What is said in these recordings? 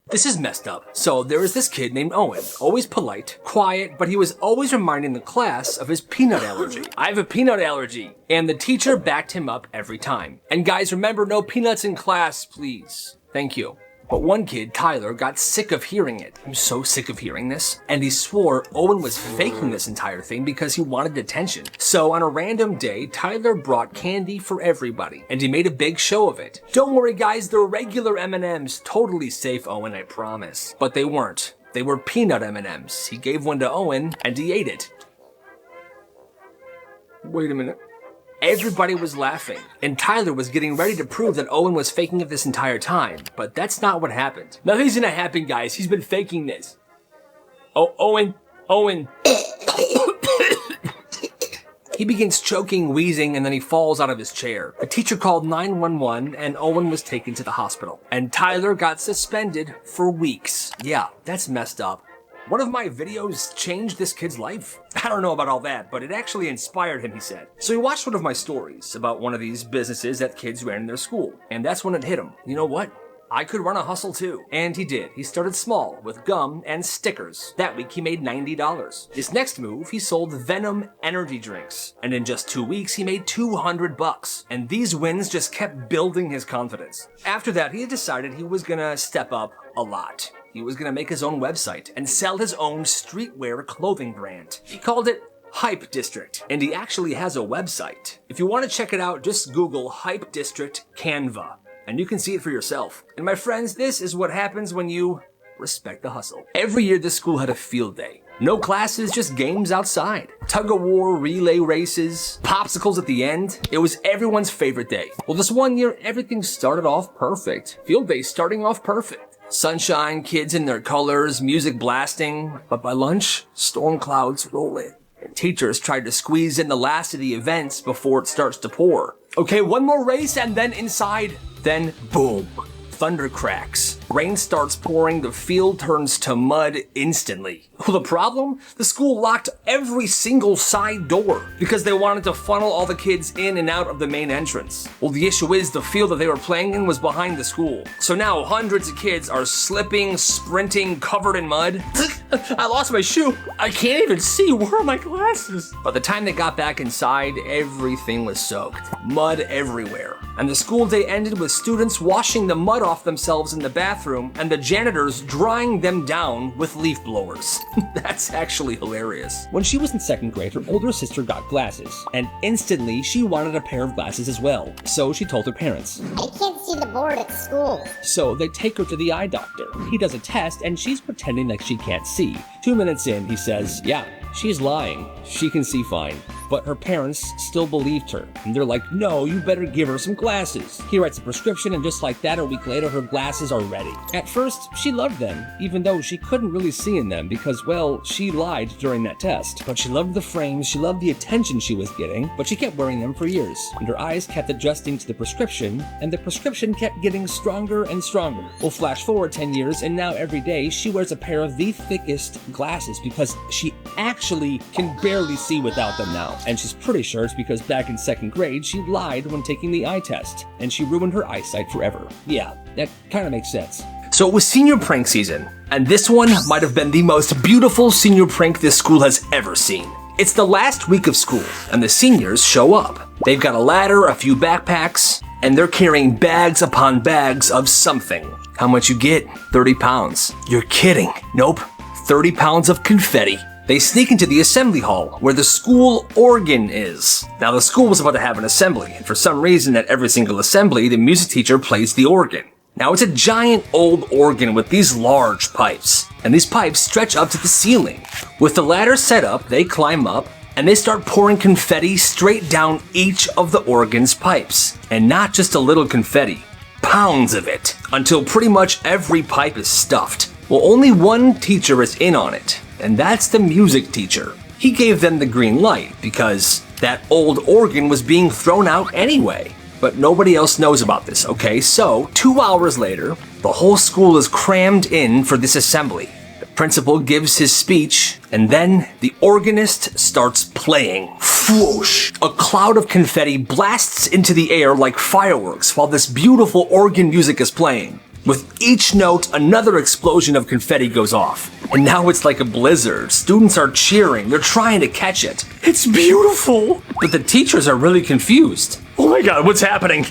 This is messed up. So there was this kid named Owen, always polite, quiet, but he was always reminding the class of his peanut allergy. I have a peanut allergy. And the teacher backed him up every time. And guys, remember, no peanuts in class, please. Thank you. But one kid, Tyler, got sick of hearing it. I'm so sick of hearing this. And he swore Owen was faking this entire thing because he wanted attention. So on a random day, Tyler brought candy for everybody. And he made a big show of it. Don't worry guys, they're regular M&Ms. Totally safe, Owen, I promise. But they weren't. They were peanut M&Ms. He gave one to Owen and he ate it. Wait a minute. Everybody was laughing, and Tyler was getting ready to prove that Owen was faking it this entire time, but that's not what happened. Nothing's gonna happen, guys. He's been faking this. Oh, Owen. He begins choking, wheezing, and then he falls out of his chair. A teacher called 911, and Owen was taken to the hospital. And Tyler got suspended for weeks. Yeah, that's messed up. One of my videos changed this kid's life. I don't know about all that, but it actually inspired him, he said. So he watched one of my stories about one of these businesses that kids ran in their school, and that's when it hit him. You know what? I could run a hustle too. And he did. He started small with gum and stickers. That week he made $90. His next move, he sold Venom energy drinks. And in just 2 weeks, he made $200. And these wins just kept building his confidence. After that, he had decided he was gonna step up a lot. He was gonna make his own website and sell his own streetwear clothing brand. He called it Hype District, and he actually has a website. If you want to check it out, just Google Hype District Canva, and you can see it for yourself. And my friends, this is what happens when you respect the hustle. Every year this school had a field day. No classes, just games outside. Tug-of-war, relay races, popsicles at the end. It was everyone's favorite day. Well, this one year, everything started off perfect. Field day starting off perfect. Sunshine, kids in their colors, music blasting. But by lunch, storm clouds roll in. And teachers tried to squeeze in the last of the events before it starts to pour. Okay, one more race and then inside. Then boom, thunder cracks. Rain starts pouring, the field turns to mud instantly. Well, the problem? The school locked every single side door because they wanted to funnel all the kids in and out of the main entrance. Well, the issue is the field that they were playing in was behind the school. So now hundreds of kids are slipping, sprinting, covered in mud. I lost my shoe. I can't even see. Where are my glasses? By the time they got back inside, everything was soaked. Mud everywhere. And the school day ended with students washing the mud off themselves in the bathroom and the janitors drying them down with leaf blowers. That's actually hilarious. When she was in second grade, her older sister got glasses, and instantly she wanted a pair of glasses as well. So she told her parents. I can't see the board at school. So they take her to the eye doctor. He does a test and she's pretending like she can't see. 2 minutes in, he says, yeah, she's lying. She can see fine. But her parents still believed her. And they're like, no, you better give her some glasses. He writes a prescription, and just like that, a week later, her glasses are ready. At first, she loved them, even though she couldn't really see in them because, well, she lied during that test. But she loved the frames, she loved the attention she was getting, but she kept wearing them for years. And her eyes kept adjusting to the prescription, and the prescription kept getting stronger and stronger. We'll flash forward 10 years, and now every day, she wears a pair of the thickest glasses because she actually can barely see without them now. And she's pretty sure it's because back in second grade, she lied when taking the eye test, and she ruined her eyesight forever. Yeah, that kind of makes sense. So it was senior prank season, and this one might have been the most beautiful senior prank this school has ever seen. It's the last week of school, and the seniors show up. They've got a ladder, a few backpacks, and they're carrying bags upon bags of something. How much you get? 30 pounds. You're kidding. Nope. 30 pounds of confetti. They sneak into the assembly hall, where the school organ is. Now, the school was about to have an assembly, and for some reason at every single assembly, the music teacher plays the organ. Now, it's a giant old organ with these large pipes, and these pipes stretch up to the ceiling. With the ladder set up, they climb up, and they start pouring confetti straight down each of the organ's pipes. And not just a little confetti, pounds of it, until pretty much every pipe is stuffed. Well, only one teacher is in on it, and that's the music teacher. He gave them the green light because that old organ was being thrown out anyway. But nobody else knows about this, okay? So, 2 hours later, the whole school is crammed in for this assembly. The principal gives his speech, and then the organist starts playing. Whoosh! A cloud of confetti blasts into the air like fireworks while this beautiful organ music is playing. With each note, another explosion of confetti goes off. And now it's like a blizzard. Students are cheering. They're trying to catch it. It's beautiful. But the teachers are really confused. Oh my God, what's happening?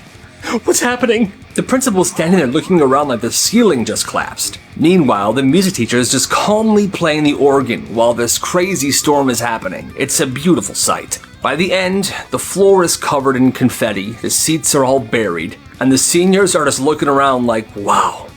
What's happening? The principal's standing there looking around like the ceiling just collapsed. Meanwhile, the music teacher is just calmly playing the organ while this crazy storm is happening. It's a beautiful sight. By the end, the floor is covered in confetti, the seats are all buried, and the seniors are just looking around like, wow,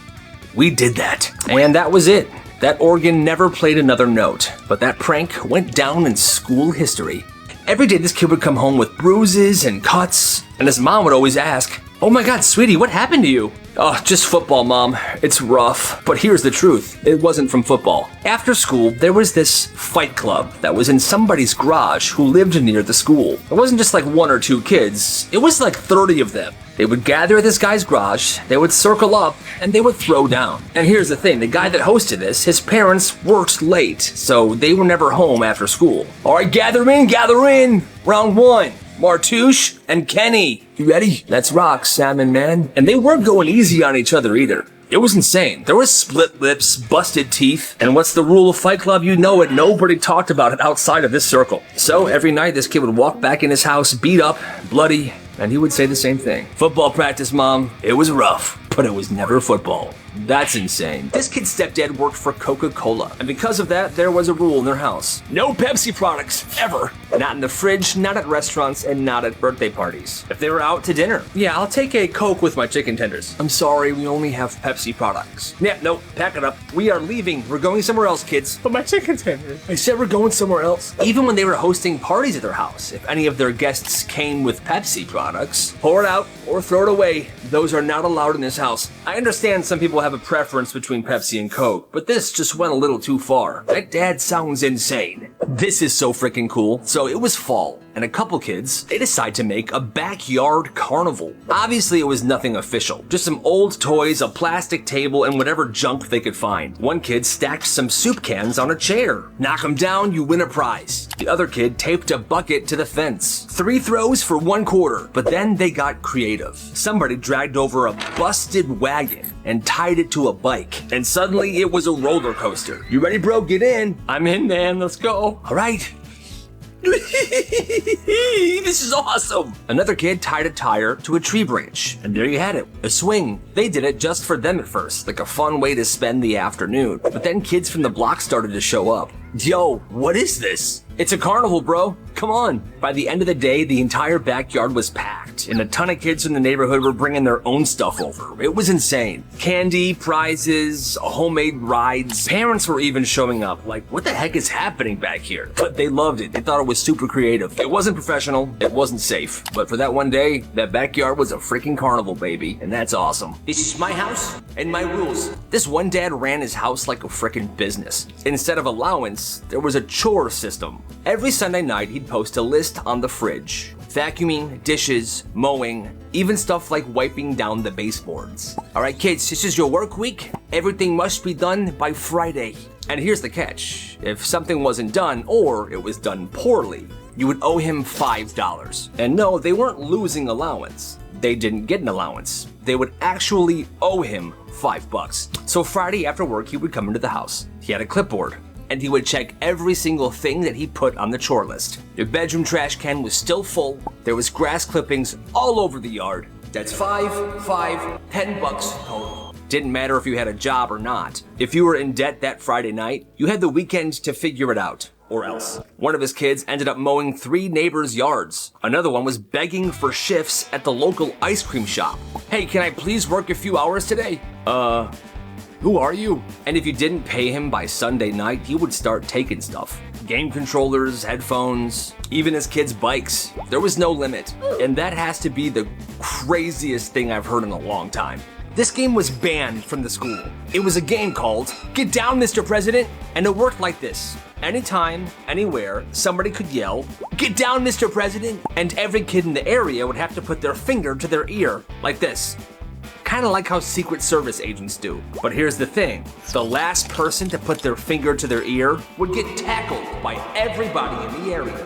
we did that. And that was it. That organ never played another note, but that prank went down in school history. Every day this kid would come home with bruises and cuts, and his mom would always ask, "Oh my God, sweetie, what happened to you?" "Oh, just football, Mom. It's rough." But here's the truth. It wasn't from football. After school, there was this fight club that was in somebody's garage who lived near the school. It wasn't just like 1 or 2 kids. It was like 30 of them. They would gather at this guy's garage, they would circle up, and they would throw down. And here's the thing, the guy that hosted this, his parents worked late, so they were never home after school. All right, gather in. Round 1. Martouche and Kenny. You ready? Let's rock, Salmon Man. And they weren't going easy on each other either. It was insane. There was split lips, busted teeth, and what's the rule of Fight Club? You know it. Nobody talked about it outside of this circle. So every night this kid would walk back in his house, beat up, bloody, and he would say the same thing. "Football practice, Mom. It was rough, but it was never football." That's insane. This kid's stepdad worked for Coca-Cola, and because of that, there was a rule in their house. No Pepsi products, ever. Not in the fridge, not at restaurants, and not at birthday parties. If they were out to dinner, "Yeah, I'll take a Coke with my chicken tenders." "I'm sorry, we only have Pepsi products." "Yeah, no, pack it up. We are leaving. We're going somewhere else, kids." "But my chicken tenders." "I said we're going somewhere else." Even when they were hosting parties at their house, if any of their guests came with Pepsi products, pour it out or throw it away. Those are not allowed in this house. I understand some people have a preference between Pepsi and Coke, but this just went a little too far. That dad sounds insane. This is so freaking cool. So it was fall, and a couple kids, they decide to make a backyard carnival. Obviously it was nothing official, just some old toys, a plastic table, and whatever junk they could find. One kid stacked some soup cans on a chair. Knock them down, you win a prize. The other kid taped a bucket to the fence. 3 throws for 1 quarter, but then they got creative. Somebody dragged over a busted wagon and tied it to a bike, and suddenly it was a roller coaster. "You ready, bro? Get in." "I'm in, man. Let's go." "All right." This is awesome. Another kid tied a tire to a tree branch, and there you had it, a swing. They did it just for them at first, like a fun way to spend the afternoon. But then kids from the block started to show up. "Yo, what is this?" "It's a carnival, bro. Come on." By the end of the day, the entire backyard was packed, and a ton of kids from the neighborhood were bringing their own stuff over. It was insane. Candy, prizes, homemade rides. Parents were even showing up, like, what the heck is happening back here? But they loved it. They thought it was super creative. It wasn't professional, it wasn't safe. But for that one day, that backyard was a freaking carnival, baby, and that's awesome. This is my house and my rules. This one dad ran his house like a freaking business. Instead of allowance, there was a chore system. Every Sunday night, he'd post a list on the fridge. Vacuuming, dishes, mowing, even stuff like wiping down the baseboards. "All right, kids, this is your work week. Everything must be done by Friday." And here's the catch. If something wasn't done, or it was done poorly, you would owe him $5. And no, they weren't losing allowance. They didn't get an allowance. They would actually owe him $5. So Friday after work, he would come into the house. He had a clipboard, and he would check every single thing that he put on the chore list. Your bedroom trash can was still full. There was grass clippings all over the yard. That's $10 total. Didn't matter if you had a job or not. If you were in debt that Friday night, you had the weekend to figure it out. Or else. One of his kids ended up mowing 3 neighbors' yards. Another one was begging for shifts at the local ice cream shop. "Hey, can I please work a few hours today?" Who are you?" And if you didn't pay him by Sunday night, he would start taking stuff. Game controllers, headphones, even his kids' bikes. There was no limit. And that has to be the craziest thing I've heard in a long time. This game was banned from the school. It was a game called Get Down, Mr. President, and it worked like this. Anytime, anywhere, somebody could yell, "Get down, Mr. President," and every kid in the area would have to put their finger to their ear, like this. Kind of like how Secret Service agents do. But here's the thing. The last person to put their finger to their ear would get tackled by everybody in the area.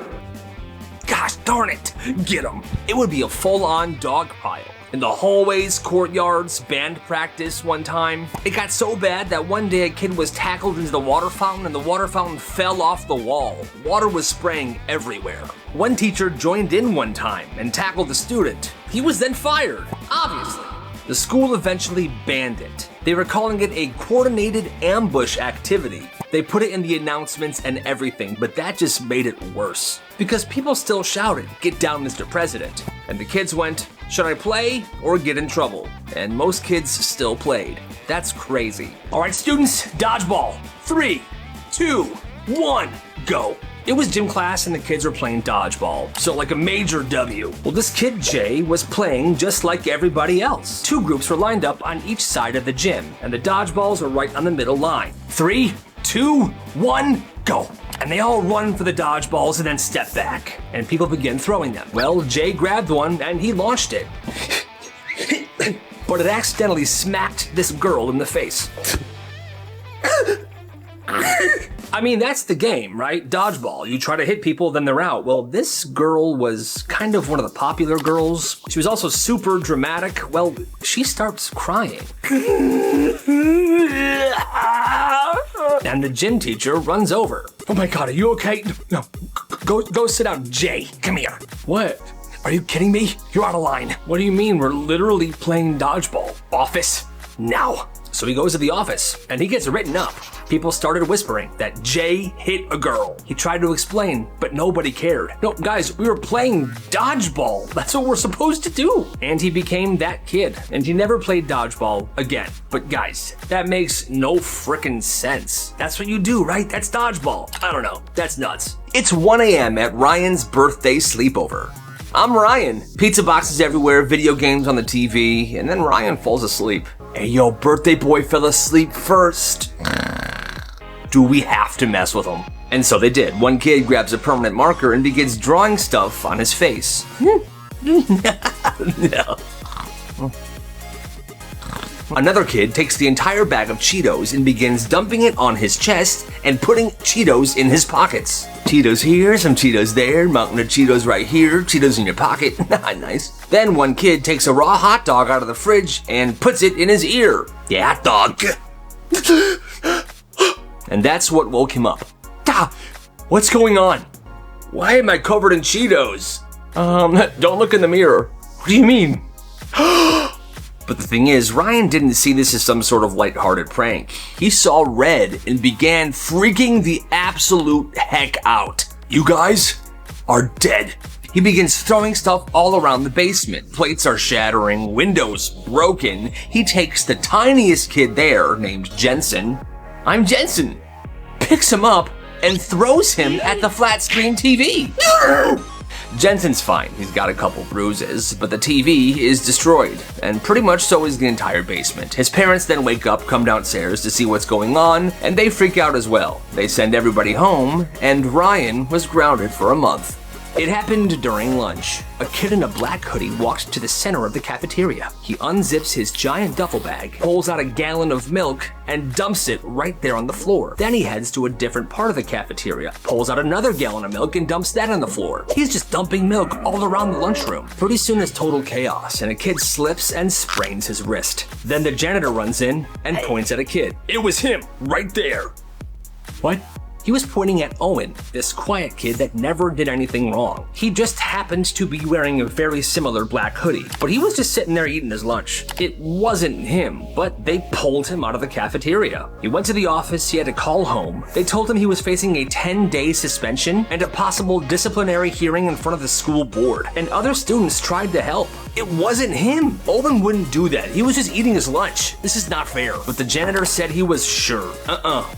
Gosh darn it, get 'em. It would be a full-on dog pile. in the hallways, courtyards, band practice one time. It got so bad that one day a kid was tackled into the water fountain and the water fountain fell off the wall. Water was spraying everywhere. One teacher joined in one time and tackled the student. He was then fired, obviously. The school eventually banned it. They were calling it a coordinated ambush activity. They put it in the announcements and everything, but that just made it worse. Because people still shouted, "Get down, Mr. President." And the kids went, "Should I play or get in trouble?" And most kids still played. That's crazy. All right, students, dodgeball. 3, 2, 1, go. It was gym class and the kids were playing dodgeball, so like a major W. Well, this kid, Jay, was playing just like everybody else. 2 groups were lined up on each side of the gym, and the dodgeballs were right on the middle line. 3, 2, 1, go. And they all run for the dodgeballs and then step back, and people begin throwing them. Well, Jay grabbed one and he launched it. But it accidentally smacked this girl in the face. I mean, that's the game, right? Dodgeball. You try to hit people, then they're out. Well, this girl was kind of one of the popular girls. She was also super dramatic. Well, she starts crying. And the gym teacher runs over. "Oh my God, are you okay? No, go sit down. Jay, come here." "What? Are you kidding me? You're out of line." "What do you mean? We're literally playing dodgeball." "Office, now." So he goes to the office and he gets written up. People started whispering that Jay hit a girl. He tried to explain, but nobody cared. "No, guys, we were playing dodgeball. That's what we're supposed to do." And he became that kid, and he never played dodgeball again. But guys, that makes no frickin' sense. That's what you do, right? That's dodgeball. I don't know. That's nuts. It's 1 a.m. at Ryan's birthday sleepover. I'm Ryan. Pizza boxes everywhere, video games on the TV, and then Ryan falls asleep. "Hey, yo, birthday boy fell asleep first. Do we have to mess with him?" And so they did. One kid grabs a permanent marker and begins drawing stuff on his face. No. Another kid takes the entire bag of Cheetos and begins dumping it on his chest and putting Cheetos in his pockets. Cheetos here, some Cheetos there, mountain of Cheetos right here, Cheetos in your pocket. Nice. Then one kid takes a raw hot dog out of the fridge and puts it in his ear. "Yeah, hot dog." And that's what woke him up. "Ah, what's going on? Why am I covered in Cheetos?" Don't look in the mirror." "What do you mean?" But the thing is, Ryan didn't see this as some sort of lighthearted prank. He saw red and began freaking the absolute heck out. "You guys are dead." He begins throwing stuff all around the basement. Plates are shattering, windows broken. He takes the tiniest kid there, named Jensen. "I'm Jensen," picks him up and throws him at the flat screen TV. Jensen's fine, he's got a couple bruises, but the TV is destroyed, and pretty much so is the entire basement. His parents then wake up, come downstairs to see what's going on, and they freak out as well. They send everybody home, and Ryan was grounded for a month. It happened during lunch. A kid in a black hoodie walked to the center of the cafeteria. He unzips his giant duffel bag, pulls out a gallon of milk, and dumps it right there on the floor. Then he heads to a different part of the cafeteria, pulls out another gallon of milk and dumps that on the floor. He's just dumping milk all around the lunchroom. Pretty soon it's total chaos, and a kid slips and sprains his wrist. Then the janitor runs in and points at a kid. "It was him, right there." "What?" He was pointing at Owen, this quiet kid that never did anything wrong. He just happened to be wearing a very similar black hoodie, but he was just sitting there eating his lunch. It wasn't him, but they pulled him out of the cafeteria. He went to the office, he had to call home. They told him he was facing a 10-day suspension and a possible disciplinary hearing in front of the school board, and other students tried to help. It wasn't him. Owen wouldn't do that. He was just eating his lunch. This is not fair. But the janitor said he was sure.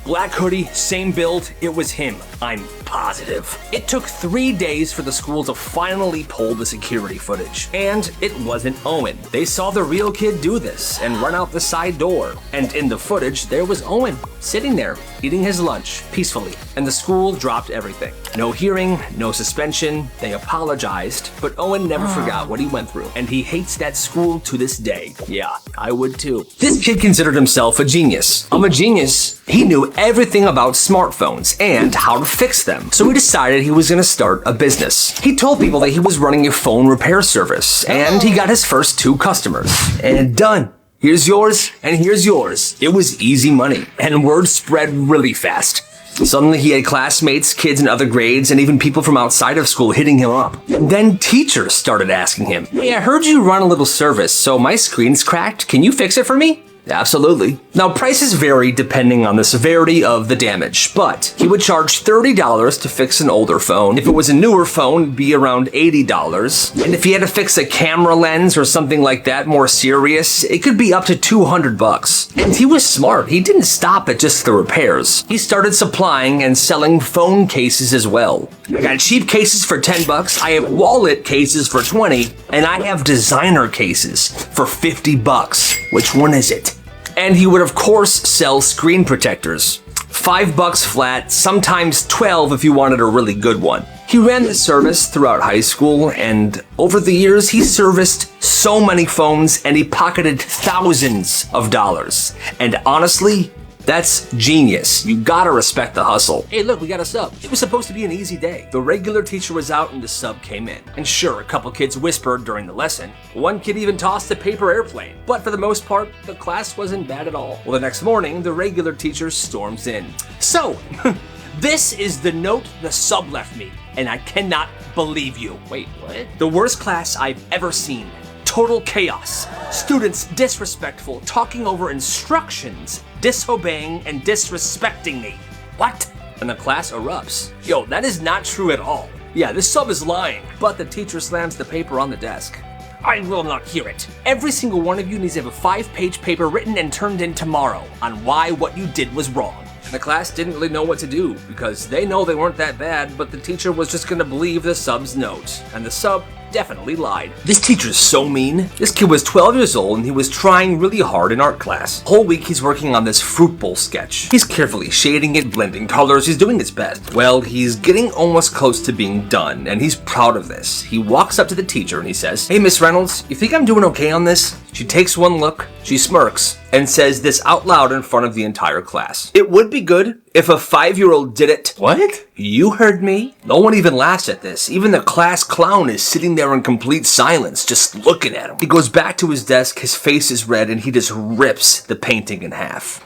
Black hoodie, same build. It was him. I'm positive. It took 3 days for the school to finally pull the security footage. And it wasn't Owen. They saw the real kid do this and run out the side door. And in the footage, there was Owen sitting there, eating his lunch peacefully. And the school dropped everything. No hearing, no suspension. They apologized, but Owen never forgot what he went through. And and he hates that school to this day. Yeah, I would too. This kid considered himself a genius. I'm a genius. He knew everything about smartphones and how to fix them. So he decided he was going to start a business. He told people that he was running a phone repair service, and he got his first 2 customers. And done. Here's yours, and here's yours. It was easy money, and word spread really fast. Suddenly he had classmates, kids in other grades, and even people from outside of school hitting him up. Then teachers started asking him, "Hey, I heard you run a little service, so my screen's cracked. Can you fix it for me?" Absolutely. Now, prices vary depending on the severity of the damage, but he would charge $30 to fix an older phone. If it was a newer phone, it'd be around $80. And if he had to fix a camera lens or something like that, more serious, it could be up to $200. And he was smart. He didn't stop at just the repairs. He started supplying and selling phone cases as well. I got cheap cases for $10, I have wallet cases for $20, and I have designer cases for $50. Which one is it? And he would of course sell screen protectors. $5 flat, sometimes 12 if you wanted a really good one. He ran the service throughout high school, and over the years he serviced so many phones and he pocketed thousands of dollars. And honestly, that's genius. You gotta respect the hustle. Hey, look, we got a sub. It was supposed to be an easy day. The regular teacher was out and the sub came in. And sure, a couple kids whispered during the lesson. One kid even tossed a paper airplane. But for the most part, the class wasn't bad at all. Well, the next morning, the regular teacher storms in. So, this is the note the sub left me, and I cannot believe you. Wait, what? The worst class I've ever seen. Total chaos. Students disrespectful, talking over instructions, disobeying, and disrespecting me. What? And the class erupts. Yo, that is not true at all. Yeah, this sub is lying. But the teacher slams the paper on the desk. I will not hear it. Every single one of you needs to have a 5-page paper written and turned in tomorrow on why what you did was wrong. And the class didn't really know what to do because they know they weren't that bad, but the teacher was just gonna believe the sub's note. And the sub definitely lied. This teacher's so mean. This kid was 12 years old and he was trying really hard in art class. Whole week he's working on this fruit bowl sketch. He's carefully shading it, blending colors, he's doing his best. Well, he's getting almost close to being done and he's proud of this. He walks up to the teacher and he says, "Hey, Miss Reynolds, you think I'm doing okay on this?" She takes one look, she smirks, and says this out loud in front of the entire class. "It would be good if a 5-year-old did it." What? You heard me. No one even laughs at this. Even the class clown is sitting there in complete silence, just looking at him. He goes back to his desk, his face is red, and he just rips the painting in half.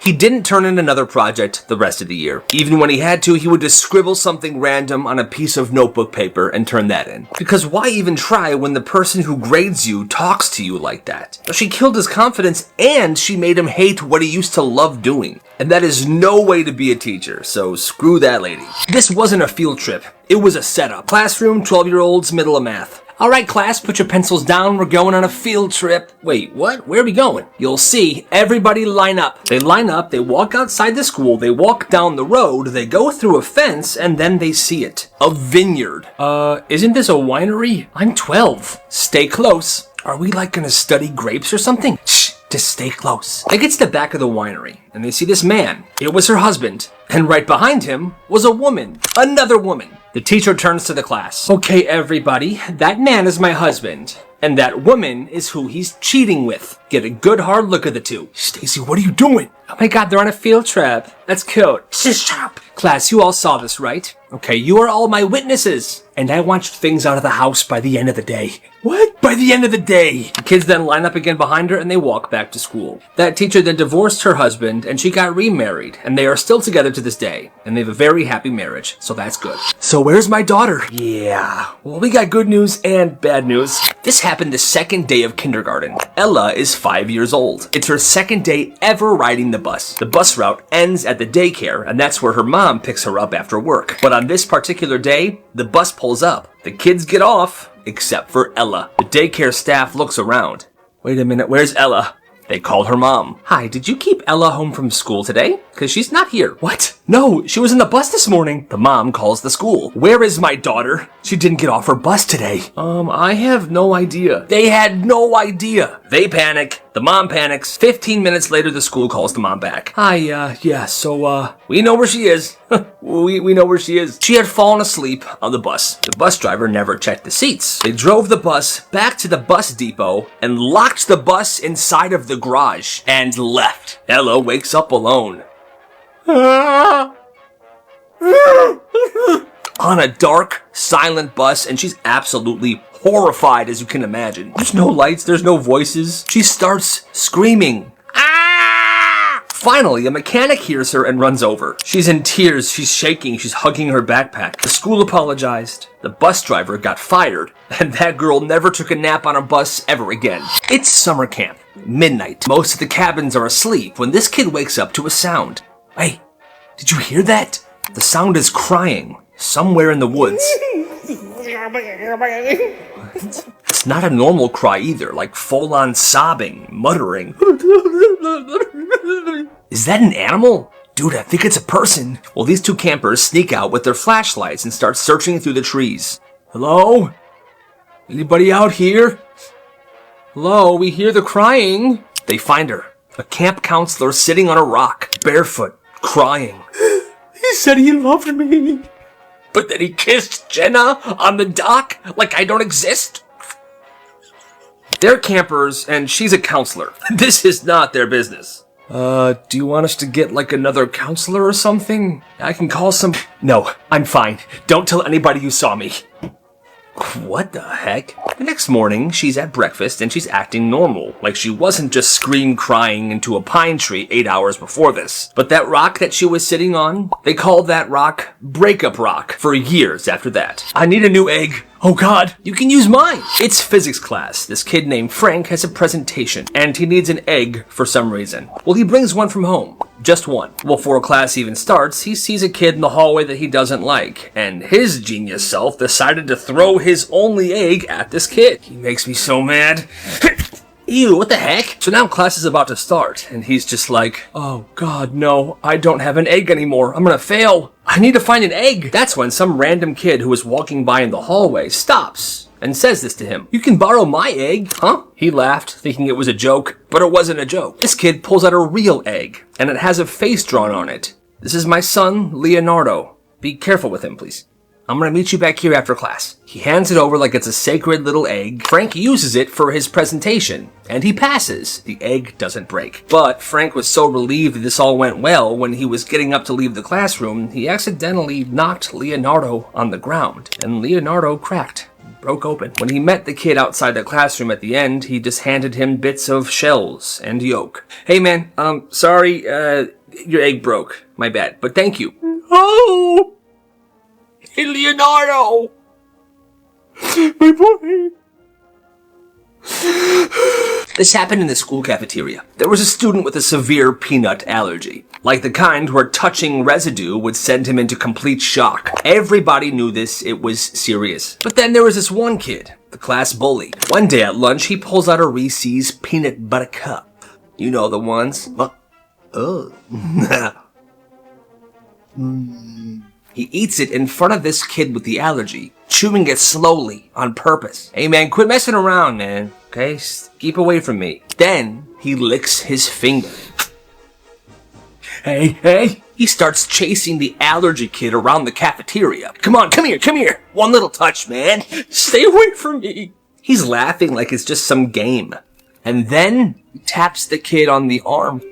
He didn't turn in another project the rest of the year. Even when he had to, he would just scribble something random on a piece of notebook paper and turn that in. Because why even try when the person who grades you talks to you like that? She killed his confidence and she made him hate what he used to love doing. And that is no way to be a teacher, so screw that lady. This wasn't a field trip. It was a setup. Classroom, 12-year-olds, middle of math. All right, class, put your pencils down. We're going on a field trip. Wait, what? Where are we going? You'll see. Everybody line up. They line up, they walk outside the school, they walk down the road, they go through a fence, and then they see it. A vineyard. Isn't this a winery? I'm 12. Stay close. Are we like gonna study grapes or something? Shh, just stay close. They get to the back of the winery, and they see this man. It was her husband. And right behind him was a woman. Another woman. The teacher turns to the class. Okay, everybody, that man is my husband. And that woman is who he's cheating with. Get a good hard look at the two. Stacy, what are you doing? Oh my god, they're on a field trip. That's cute. Shut up. Class, you all saw this, right? Okay, you are all my witnesses. And I want things out of the house by the end of the day. What? By the end of the day. The kids then line up again behind her and they walk back to school. That teacher then divorced her husband and she got remarried. And they are still together to this day. And they have a very happy marriage. So that's good. So where's my daughter? Yeah. Well, we got good news and bad news. This happened the second day of kindergarten. Ella is 5 years old. It's her second day ever riding the bus. The bus route ends at the daycare, and that's where her mom picks her up after work. But on this particular day, the bus pulls up. The kids get off, except for Ella. The daycare staff looks around. Wait a minute, where's Ella? They called her mom. Hi, did you keep Ella home from school today? Because she's not here. What? No, she was in the bus this morning. The mom calls the school. Where is my daughter? She didn't get off her bus today. I have no idea. They had no idea. They panic. The The mom panics. 15 minutes later, the school calls the mom back. Hi, yeah, so, we know where she is. we know where she is. She had fallen asleep on the bus. The bus driver never checked the seats. They drove the bus back to the bus depot and locked the bus inside of the garage and left. Ella wakes up alone. On a dark, silent bus, and she's absolutely horrified, as you can imagine. There's no lights, there's no voices. She starts screaming. Ah! Finally, a mechanic hears her and runs over. She's in tears, she's shaking, she's hugging her backpack. The school apologized. The bus driver got fired, and that girl never took a nap on a bus ever again. It's summer camp. Midnight. Most of the cabins are asleep when this kid wakes up to a sound. Hey, did you hear that? The sound is crying. Somewhere in the woods. It's not a normal cry either, like full-on sobbing, muttering. Is that an animal? Dude, I think it's a person. Well, these two campers sneak out with their flashlights and start searching through the trees. Hello? Anybody out here? Hello, we hear the crying. They find her, a camp counselor sitting on a rock, barefoot, crying. He said he loved me. But then he kissed Jenna on the dock like I don't exist? They're campers, and she's a counselor. This is not their business. Do you want us to get, like, another counselor or something? I can call some... No, I'm fine. Don't tell anybody you saw me. What the heck? The next morning, she's at breakfast and she's acting normal, like she wasn't just scream-crying into a pine tree 8 hours before this. But that rock that she was sitting on, they called that rock Breakup Rock for years after that. I need a new egg. Oh god, you can use mine! It's physics class. This kid named Frank has a presentation, and he needs an egg for some reason. Well, he brings one from home. Just one. Well, before class even starts, he sees a kid in the hallway that he doesn't like, and his genius self decided to throw his only egg at this kid. He makes me so mad. Ew, what the heck? So now class is about to start, and he's just like, oh god, no, I don't have an egg anymore. I'm gonna fail. I need to find an egg. That's when some random kid who was walking by in the hallway stops and says this to him. You can borrow my egg, huh? He laughed, thinking it was a joke, but it wasn't a joke. This kid pulls out a real egg, and it has a face drawn on it. This is my son, Leonardo. Be careful with him, please. I'm gonna meet you back here after class. He hands it over like it's a sacred little egg. Frank uses it for his presentation, and he passes. The egg doesn't break. But Frank was so relieved that this all went well, when he was getting up to leave the classroom, he accidentally knocked Leonardo on the ground, and Leonardo cracked. Broke open. When he met the kid outside the classroom at the end, he just handed him bits of shells and yolk. Hey man, sorry, your egg broke. My bad, but thank you. Oh! Hey, Leonardo! My boy! This happened in the school cafeteria. There was a student with a severe peanut allergy, like the kind where touching residue would send him into complete shock. Everybody knew this, it was serious. But then there was this one kid, the class bully. One day at lunch, he pulls out a Reese's peanut butter cup. You know the ones. Oh. He eats it in front of this kid with the allergy, chewing it slowly, on purpose. Hey man, quit messing around, man. Okay? Keep away from me. Then, he licks his finger. Hey. He starts chasing the allergy kid around the cafeteria. Come on, come here. One little touch, man. Stay away from me. He's laughing like it's just some game. And then, he taps the kid on the arm.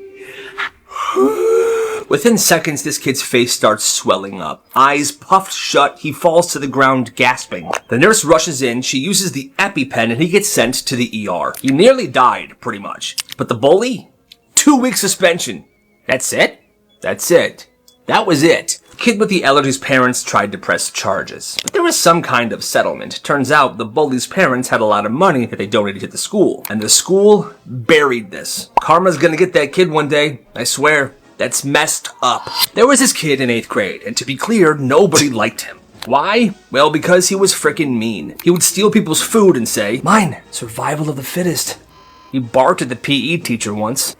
Within seconds, this kid's face starts swelling up. Eyes puffed shut, he falls to the ground gasping. The nurse rushes in, she uses the EpiPen, and he gets sent to the ER. He nearly died, pretty much. But the bully? 2-week suspension. That's it? That's it. That was it. The kid with the allergies' parents tried to press charges. But there was some kind of settlement. Turns out the bully's parents had a lot of money that they donated to the school. And the school buried this. Karma's gonna get that kid one day, I swear. That's messed up. There was this kid in 8th grade, and to be clear, nobody liked him. Why? Well, because he was frickin' mean. He would steal people's food and say, mine, survival of the fittest. He barked at the PE teacher once.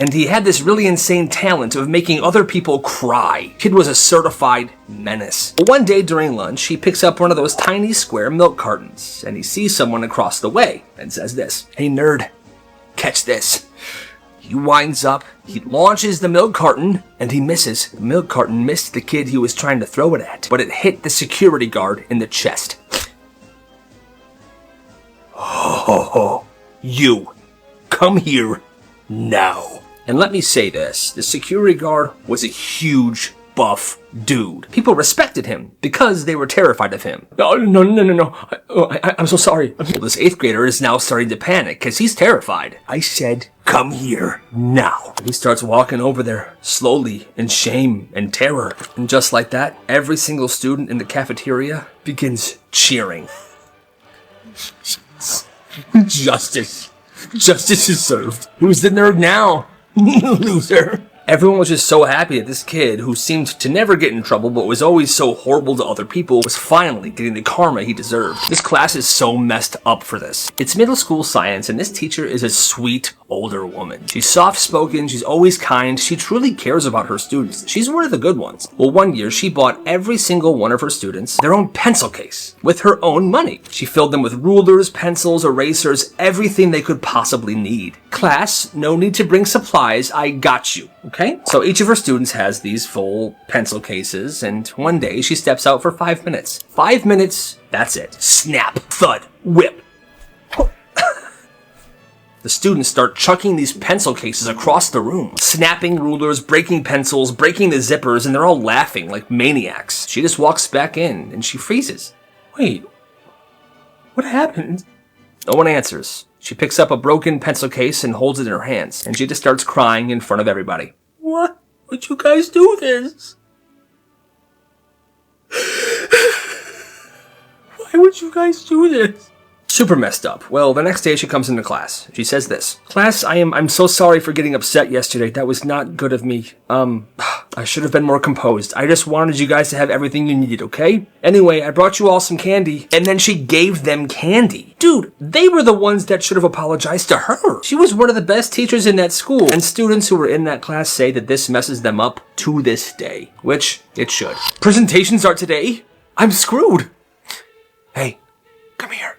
And he had this really insane talent of making other people cry. Kid was a certified menace. But one day during lunch, he picks up one of those tiny square milk cartons, and he sees someone across the way and says this, hey nerd, Catch this. He winds up, he launches the milk carton, and he misses. The milk carton missed the kid he was trying to throw it at, but it hit the security guard in the chest. Oh, you, come here now. And let me say this, the security guard was a huge, buff dude. People respected him because they were terrified of him. No. I'm so sorry. This 8th grader is now starting to panic because he's terrified. I said, come here now. He starts walking over there slowly in shame and terror. And just like that, every single student in the cafeteria begins cheering. Justice. Justice is served. Who's the nerd now? Loser. Everyone was just so happy that this kid, who seemed to never get in trouble but was always so horrible to other people, was finally getting the karma he deserved. This class is so messed up for this. It's middle school science, and this teacher is a sweet, older woman. She's soft-spoken, she's always kind, she truly cares about her students. She's one of the good ones. Well, one year, she bought every single one of her students their own pencil case with her own money. She filled them with rulers, pencils, erasers, everything they could possibly need. Class, no need to bring supplies, I got you. Okay? So each of her students has these full pencil cases, and one day she steps out for 5 minutes. 5 minutes, that's it. Snap, thud, whip. The students start chucking these pencil cases across the room, snapping rulers, breaking pencils, breaking the zippers, and they're all laughing like maniacs. She just walks back in, and she freezes. Wait, what happened? No one answers. She picks up a broken pencil case and holds it in her hands, and she just starts crying in front of everybody. What? Would you guys do this? Why would you guys do this? Super messed up. Well, the next day she comes into class. She says this. Class, I'm so sorry for getting upset yesterday. That was not good of me. I should have been more composed. I just wanted you guys to have everything you needed, okay? Anyway, I brought you all some candy. And then she gave them candy. Dude, they were the ones that should have apologized to her. She was one of the best teachers in that school. And students who were in that class say that this messes them up to this day. Which it should. Presentations are today. I'm screwed. Hey, come here.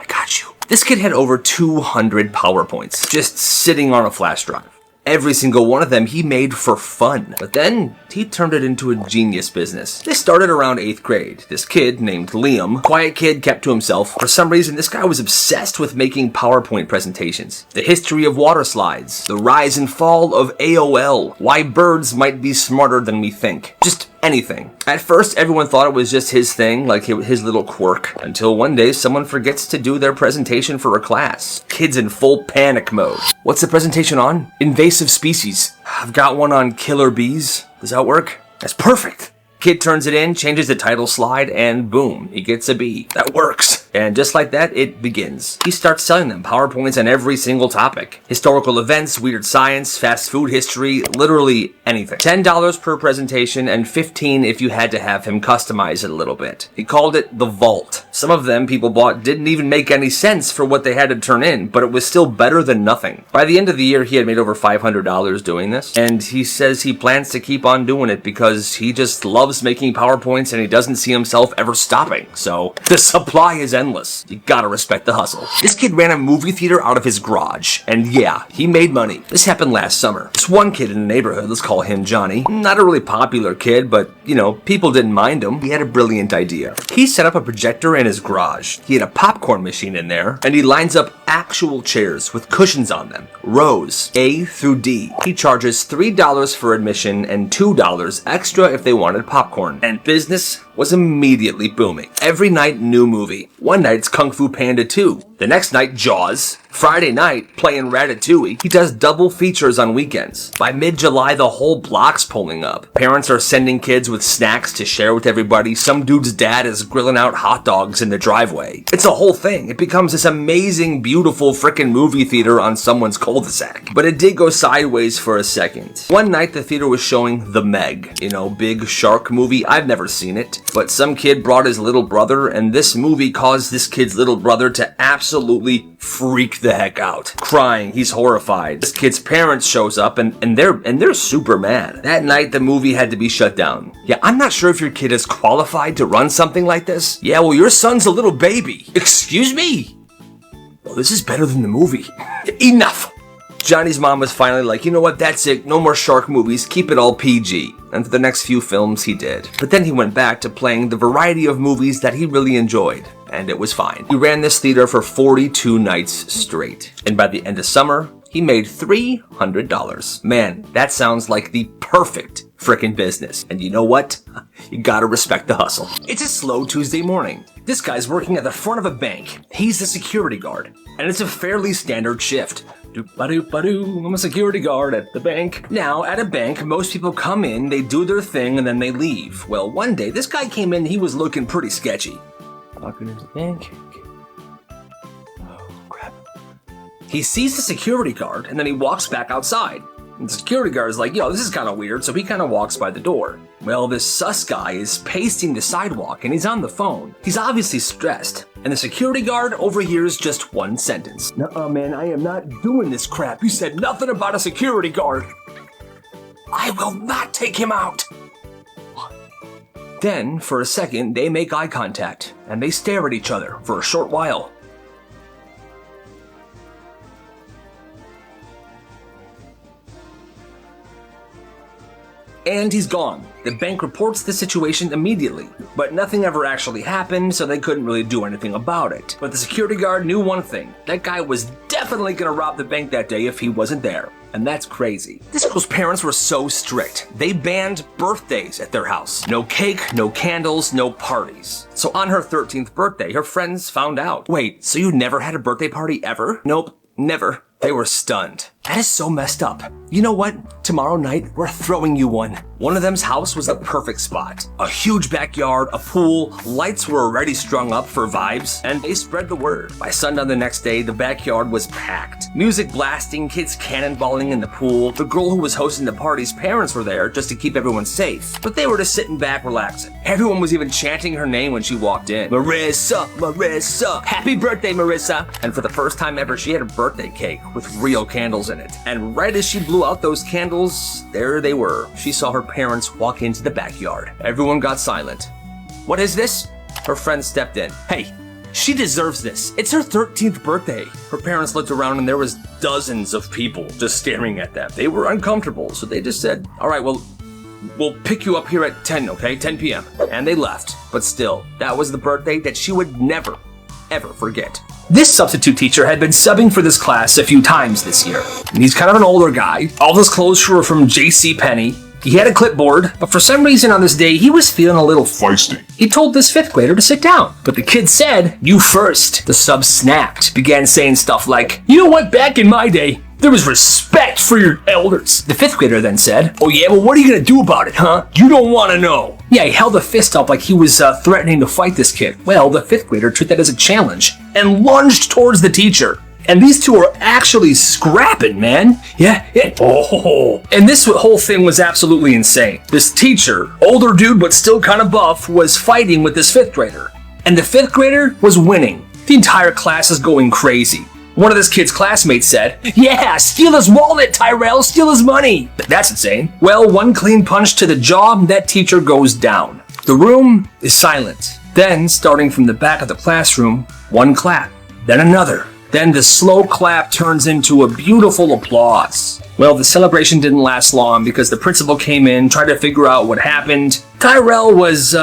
Got you. This kid had over 200 PowerPoints just sitting on a flash drive. Every single one of them he made for fun. But then he turned it into a genius business. This started around 8th grade. This kid named Liam, quiet kid, kept to himself. For some reason, this guy was obsessed with making PowerPoint presentations. The history of water slides, the rise and fall of AOL, why birds might be smarter than we think. Just anything. At first, everyone thought it was just his thing, like his little quirk, until one day someone forgets to do their presentation for a class. Kids in full panic mode. What's the presentation on? Invasive species. I've got one on killer bees. Does that work? That's perfect. Kid turns it in, changes the title slide, and boom, he gets a B. That works. And just like that, it begins. He starts selling them PowerPoints on every single topic. Historical events, weird science, fast food history, literally anything. $10 per presentation and $15 if you had to have him customize it a little bit. He called it the Vault. Some of them people bought didn't even make any sense for what they had to turn in, but it was still better than nothing. By the end of the year, he had made over $500 doing this, and he says he plans to keep on doing it because he just loves making PowerPoints and he doesn't see himself ever stopping. So the supply is endless. You gotta respect the hustle. This kid ran a movie theater out of his garage, and yeah, he made money. This happened last summer. This one kid in the neighborhood, let's call him Johnny, not a really popular kid, but you know, people didn't mind him. He had a brilliant idea. He set up a projector in his garage. He had a popcorn machine in there, and he lines up actual chairs with cushions on them, rows A through D. He charges $3 for admission and $2 extra if they wanted popcorn, and business was immediately booming. Every night, new movie. One night it's Kung Fu Panda 2. The next night, Jaws. Friday night, playing Ratatouille. He does double features on weekends. By mid-July, the whole block's pulling up. Parents are sending kids with snacks to share with everybody. Some dude's dad is grilling out hot dogs in the driveway. It's a whole thing. It becomes this amazing, beautiful frickin' movie theater on someone's cul-de-sac. But it did go sideways for a second. One night, the theater was showing The Meg. You know, big shark movie. I've never seen it. But some kid brought his little brother, and this movie caused this kid's little brother to absolutely freak the heck out. Crying, he's horrified. This kid's parents shows up and they're super mad. That night the movie had to be shut down. Yeah, I'm not sure if your kid is qualified to run something like this. Yeah, well, your son's a little baby. Excuse me? Well, this is better than the movie. Enough. Johnny's mom was finally like, you know what, that's it, no more shark movies, keep it all PG. And for the next few films, he did. But then he went back to playing the variety of movies that he really enjoyed, and it was fine. He ran this theater for 42 nights straight. And by the end of summer, he made $300. Man, that sounds like the perfect frickin' business. And you know what? You gotta respect the hustle. It's a slow Tuesday morning. This guy's working at the front of a bank. He's the security guard, and it's a fairly standard shift. Doop-ba-doop-ba-doo, I'm a security guard at the bank. Now, at a bank, most people come in, they do their thing, and then they leave. Well, one day, this guy came in, he was looking pretty sketchy. Walking into the bank. Oh, crap. He sees the security guard, and then he walks back outside. And the security guard is like, yo, this is kind of weird, so he kind of walks by the door. Well, this sus guy is pacing the sidewalk, and he's on the phone. He's obviously stressed, and the security guard overhears just one sentence. Nuh-uh, man, I am not doing this crap. You said nothing about a security guard. I will not take him out. Then, for a second, they make eye contact, and they stare at each other for a short while. And he's gone. The bank reports the situation immediately, but nothing ever actually happened, so they couldn't really do anything about it. But the security guard knew one thing. That guy was definitely gonna rob the bank that day if he wasn't there. And that's crazy. This girl's parents were so strict. They banned birthdays at their house. No cake, no candles, no parties. So on her 13th birthday, her friends found out. Wait, so you never had a birthday party ever? Nope, never. They were stunned. That is so messed up. You know what? Tomorrow night, we're throwing you one. One of them's house was the perfect spot. A huge backyard, a pool, lights were already strung up for vibes, and they spread the word. By sundown the next day, the backyard was packed. Music blasting, kids cannonballing in the pool. The girl who was hosting the party's parents were there just to keep everyone safe. But they were just sitting back, relaxing. Everyone was even chanting her name when she walked in. Marissa, Marissa, happy birthday, Marissa. And for the first time ever, she had a birthday cake with real candles in it. And right as she blew out those candles, there they were. She saw her parents walk into the backyard. Everyone got silent. What is this? Her friend stepped in. Hey, she deserves this. It's her 13th birthday. Her parents looked around and there was dozens of people just staring at them. They were uncomfortable, so they just said, all right, well, we'll pick you up here at 10, okay? 10 p.m. And they left. But still, that was the birthday that she would never, ever forget. This substitute teacher had been subbing for this class a few times this year. And he's kind of an older guy. All his clothes were from JCPenney. He had a clipboard, but for some reason on this day, he was feeling a little feisty. He told this 5th grader to sit down, but the kid said, you first. The sub snapped, began saying stuff like, you know what, back in my day, there was respect for your elders. The 5th grader then said, oh yeah, well what are you gonna do about it, huh? You don't wanna know. Yeah, he held a fist up like he was threatening to fight this kid. Well, the 5th grader took that as a challenge and lunged towards the teacher. And these two are actually scrapping, man. Yeah. Oh. And this whole thing was absolutely insane. This teacher, older dude but still kind of buff, was fighting with this 5th grader. And the 5th grader was winning. The entire class is going crazy. One of this kid's classmates said, yeah, steal his wallet, Tyrell, steal his money. That's insane. Well, one clean punch to the jaw, that teacher goes down. The room is silent. Then, starting from the back of the classroom, one clap, then another. Then the slow clap turns into a beautiful applause. Well, the celebration didn't last long because the principal came in, tried to figure out what happened. Tyrell was,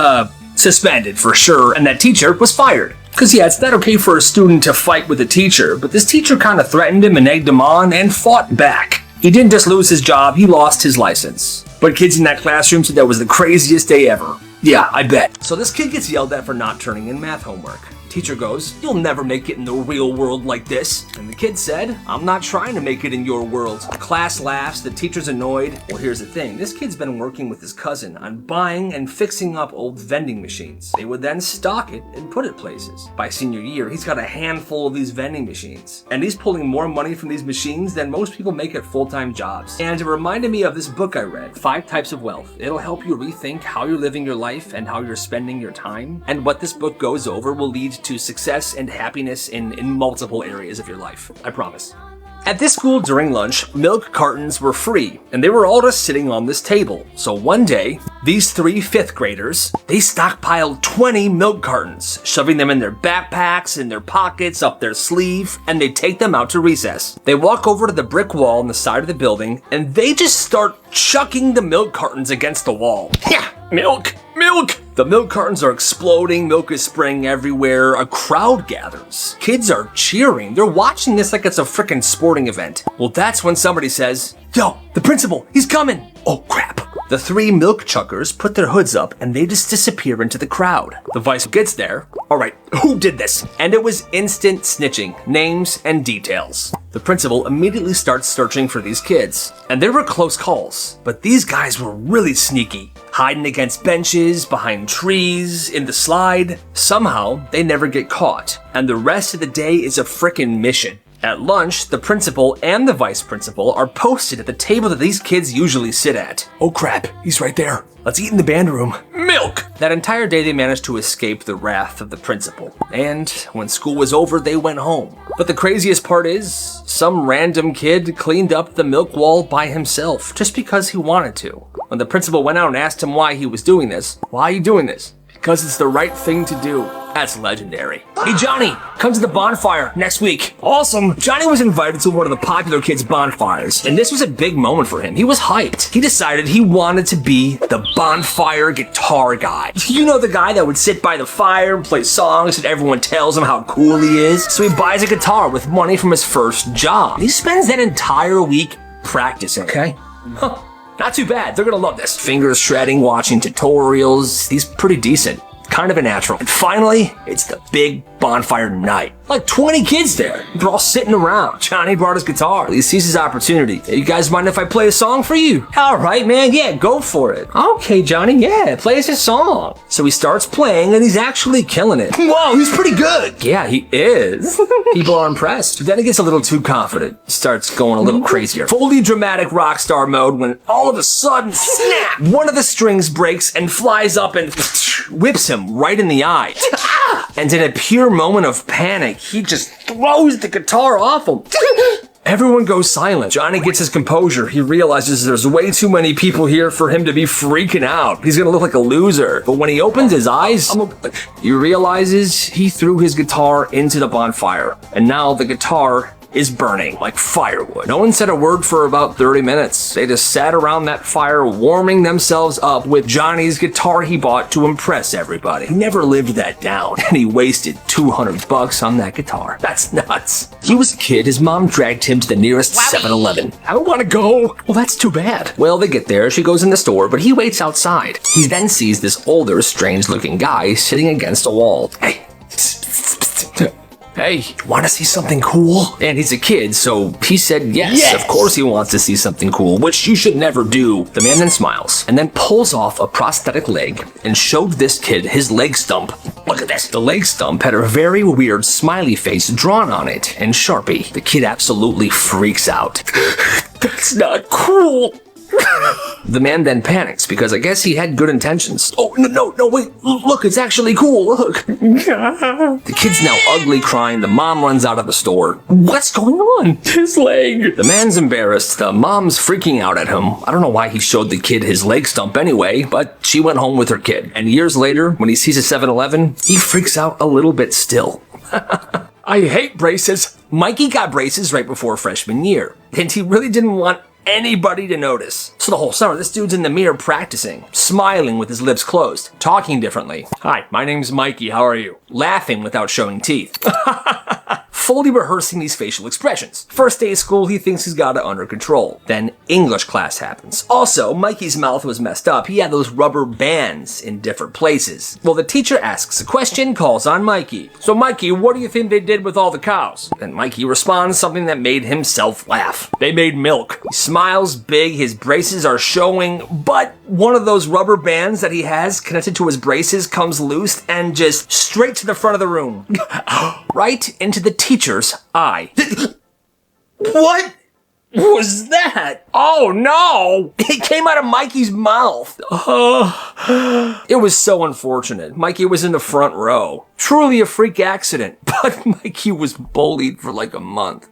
suspended for sure, and that teacher was fired. Because, yeah, it's not okay for a student to fight with a teacher, but this teacher kind of threatened him and egged him on and fought back. He didn't just lose his job, he lost his license. But kids in that classroom said that was the craziest day ever. Yeah, I bet. So this kid gets yelled at for not turning in math homework. Teacher goes, you'll never make it in the real world like this. And the kid said, I'm not trying to make it in your world. The class laughs, the teacher's annoyed. Well, here's the thing. This kid's been working with his cousin on buying and fixing up old vending machines. They would then stock it and put it places. By senior year, he's got a handful of these vending machines. And he's pulling more money from these machines than most people make at full-time jobs. And it reminded me of this book I read, 5 Types of Wealth. It'll help you rethink how you're living your life and how you're spending your time. And what this book goes over will lead to success and happiness in multiple areas of your life. I promise. At this school during lunch, milk cartons were free, and they were all just sitting on this table. So one day, these 3 fifth graders, they stockpiled 20 milk cartons, shoving them in their backpacks, in their pockets, up their sleeve, and they take them out to recess. They walk over to the brick wall on the side of the building, and they just start chucking the milk cartons against the wall. Yeah, milk, milk! The milk cartons are exploding, milk is spraying everywhere, a crowd gathers. Kids are cheering, they're watching this like it's a frickin' sporting event. Well, that's when somebody says, "Yo, the principal, he's coming!" Oh crap. The 3 milk chuckers put their hoods up and they just disappear into the crowd. The vice gets there. All right, who did this? And it was instant snitching, names and details. The principal immediately starts searching for these kids. And there were close calls, but these guys were really sneaky, hiding against benches, behind trees, in the slide. Somehow, they never get caught. And the rest of the day is a frickin' mission. At lunch, the principal and the vice principal are posted at the table that these kids usually sit at. Oh crap, he's right there. Let's eat in the band room. Milk! That entire day they managed to escape the wrath of the principal. And when school was over, they went home. But the craziest part is, some random kid cleaned up the milk wall by himself, just because he wanted to. When the principal went out and asked him why he was doing this, "Why are you doing this?" "Because it's the right thing to do." That's legendary. Hey Johnny, come to the bonfire next week. Awesome. Johnny was invited to one of the popular kids' bonfires, and this was a big moment for him. He was hyped. He decided he wanted to be the bonfire guitar guy. You know, the guy that would sit by the fire and play songs and everyone tells him how cool he is. So he buys a guitar with money from his first job. He spends that entire week practicing. Okay. Huh. Not too bad. They're gonna love this. Fingers shredding, watching tutorials. He's pretty decent. Kind of a natural. And finally, it's the big bonfire night. Like 20 kids there. They're all sitting around. Johnny brought his guitar. He sees his opportunity. "Hey, you guys mind if I play a song for you?" "All right, man. Yeah, go for it." "Okay, Johnny. Yeah, play us a song." So he starts playing, and he's actually killing it. Whoa, he's pretty good. Yeah, he is. People are impressed. But then he gets a little too confident. Starts going a little crazier. Fully dramatic rock star mode when all of a sudden, snap! One of the strings breaks and flies up and whips him right in the eye. And in a pure moment of panic, he just throws the guitar off him. Everyone goes silent. Johnny gets his composure. He realizes there's way too many people here for him to be freaking out. He's gonna look like a loser. But when he opens his eyes, he realizes he threw his guitar into the bonfire. And now the guitar is burning like firewood. No one said a word for about 30 minutes. They just sat around that fire warming themselves up with Johnny's guitar he bought to impress everybody. He never lived that down, and he wasted $200 on that guitar. That's nuts. He was a kid. His mom dragged him to the nearest 7-Eleven. "I don't want to go." "Well, that's too bad." Well, they get there. She goes in the store, but he waits outside. He then sees this older, strange-looking guy sitting against a wall. Hey, want to see something cool? And he's a kid, so he said yes. Of course he wants to see something cool, which you should never do. The man then smiles, and then pulls off a prosthetic leg and showed this kid his leg stump. Look at this. The leg stump had a very weird smiley face drawn on it in Sharpie. The kid absolutely freaks out. "That's not cool." The man then panics because I guess he had good intentions. "Oh, no, wait, look, it's actually cool, look." The kid's now ugly crying. The mom runs out of the store. "What's going on?" "His leg." The man's embarrassed. The mom's freaking out at him. I don't know why he showed the kid his leg stump anyway, but she went home with her kid. And years later, when he sees a 7-Eleven, he freaks out a little bit still. I hate braces. Mikey got braces right before freshman year, and he really didn't want anybody to notice. So the whole summer, this dude's in the mirror practicing, smiling with his lips closed, talking differently. "Hi, my name's Mikey, how are you?" Laughing without showing teeth. Fully rehearsing these facial expressions. First day of school, he thinks he's got it under control. Then English class happens. Also, Mikey's mouth was messed up. He had those rubber bands in different places. Well, the teacher asks a question, calls on Mikey. "So Mikey, what do you think they did with all the cows?" And Mikey responds something that made himself laugh. "They made milk." He smiles big, his braces are showing, but one of those rubber bands that he has connected to his braces comes loose and just straight to the front of the room. Right into the teacher's eye. What was that? Oh no! It came out of Mikey's mouth. It was so unfortunate. Mikey was in the front row. Truly a freak accident, but Mikey was bullied for like a month.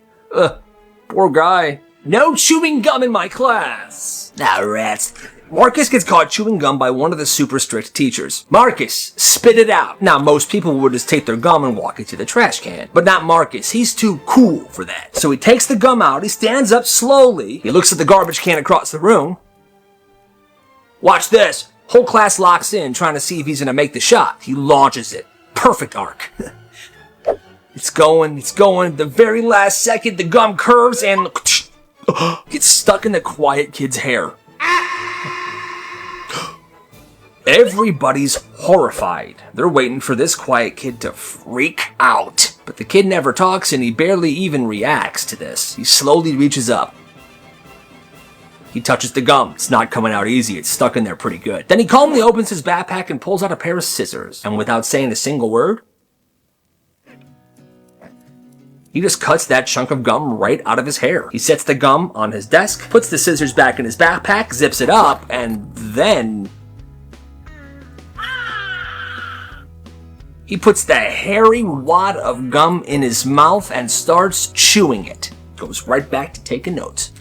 Poor guy. No chewing gum in my class. Ah, rats. Marcus gets caught chewing gum by one of the super strict teachers. Marcus, spit it out. Now, most people would just take their gum and walk it to the trash can. But not Marcus. He's too cool for that. So he takes the gum out, he stands up slowly, he looks at the garbage can across the room. Watch this. Whole class locks in, trying to see if he's gonna make the shot. He launches it. Perfect arc. It's going. The very last second, the gum curves and gets stuck in the quiet kid's hair. Everybody's horrified. They're waiting for this quiet kid to freak out. But the kid never talks and he barely even reacts to this. He slowly reaches up. He touches the gum. It's not coming out easy. It's stuck in there pretty good. Then he calmly opens his backpack and pulls out a pair of scissors. And without saying a single word, he just cuts that chunk of gum right out of his hair. He sets the gum on his desk, puts the scissors back in his backpack, zips it up, and then he puts the hairy wad of gum in his mouth and starts chewing it. Goes right back to taking notes.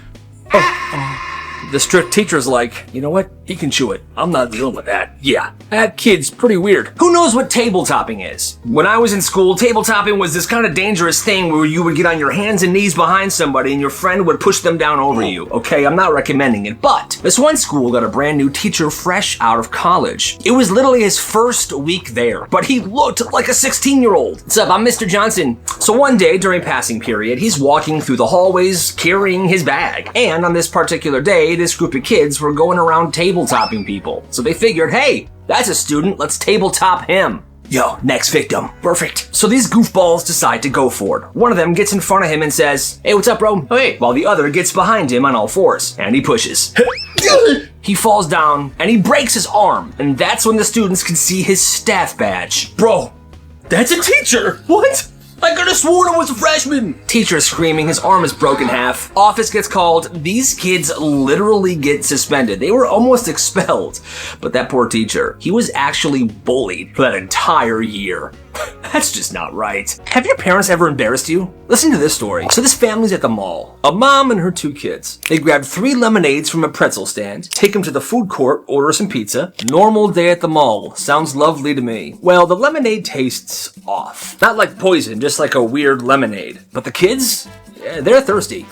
The strict teacher's like, you know what? He can chew it. I'm not dealing with that. Yeah, that kid's pretty weird. Who knows what tabletopping is? When I was in school, tabletopping was this kind of dangerous thing where you would get on your hands and knees behind somebody and your friend would push them down over you. Okay, I'm not recommending it, but this one school got a brand new teacher fresh out of college. It was literally his first week there, but he looked like a 16-year-old. What's up? I'm Mr. Johnson. So one day during passing period, he's walking through the hallways carrying his bag. And on this particular day, this group of kids were going around tabletopping people. So they figured, hey, that's a student, let's tabletop him. Yo, next victim. Perfect. So these goofballs decide to go for it. One of them gets in front of him and says, hey, what's up, bro? Hey. While the other gets behind him on all fours. And he pushes. He falls down and he breaks his arm. And that's when the students can see his staff badge. Bro, that's a teacher. What? I could have sworn it was a freshman! Teacher screaming, his arm is broken half. Office gets called. These kids literally get suspended. They were almost expelled. But that poor teacher, he was actually bullied for that entire year. That's just not right. Have your parents ever embarrassed you? Listen to this story. So this family's at the mall. A mom and her 2 kids. They grab 3 lemonades from a pretzel stand, take them to the food court, order some pizza. Normal day at the mall. Sounds lovely to me. Well, the lemonade tastes off. Not like poison, just like a weird lemonade. But the kids, they're thirsty.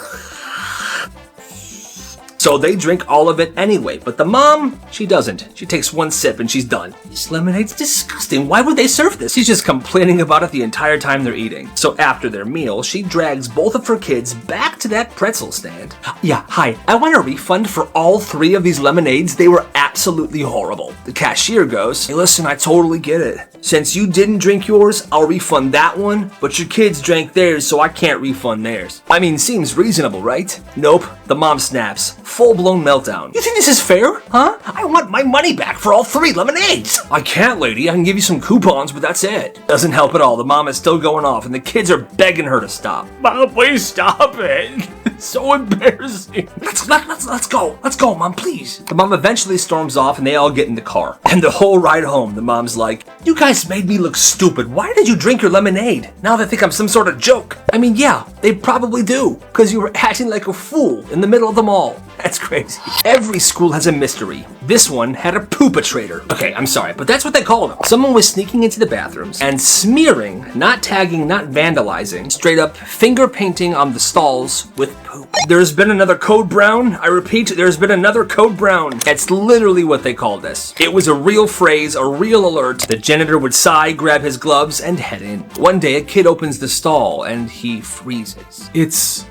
So they drink all of it anyway, but the mom, she doesn't. She takes 1 sip and she's done. This lemonade's disgusting. Why would they serve this? She's just complaining about it the entire time they're eating. So after their meal, she drags both of her kids back to that pretzel stand. Yeah, hi, I want a refund for all 3 of these lemonades. They were absolutely horrible. The cashier goes, hey, listen, I totally get it. Since you didn't drink yours, I'll refund that one, but your kids drank theirs, so I can't refund theirs. I mean, seems reasonable, right? Nope. The mom snaps. Full-blown meltdown. You think this is fair? Huh? I want my money back for all 3 lemonades. I can't, lady. I can give you some coupons, but that's it. Doesn't help at all. The mom is still going off, and the kids are begging her to stop. Mom, please stop it. It's so embarrassing. Let's go. Let's go, Mom, please. The mom eventually storms off, and they all get in the car. And the whole ride home, the mom's like, you guys made me look stupid. Why did you drink your lemonade? Now they think I'm some sort of joke. I mean, yeah, they probably do, because you were acting like a fool in the middle of the mall. That's crazy. Every school has a mystery. This one had a poopatrator. Okay, I'm sorry, but that's what they called them. Someone was sneaking into the bathrooms and smearing, not tagging, not vandalizing, straight up finger painting on the stalls with poop. There's been another Code Brown. I repeat, there's been another Code Brown. That's literally what they called this. It was a real phrase, a real alert. The janitor would sigh, grab his gloves, and head in. One day, a kid opens the stall and he freezes. It's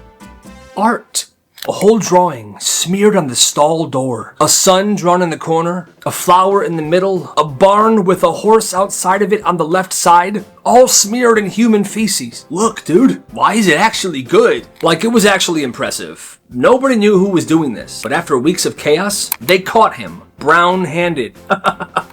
art. A whole drawing smeared on the stall door. A sun drawn in the corner. A flower in the middle. A barn with a horse outside of it on the left side. All smeared in human feces. Look, dude, why is it actually good? Like, it was actually impressive. Nobody knew who was doing this, but after weeks of chaos, they caught him, brown-handed.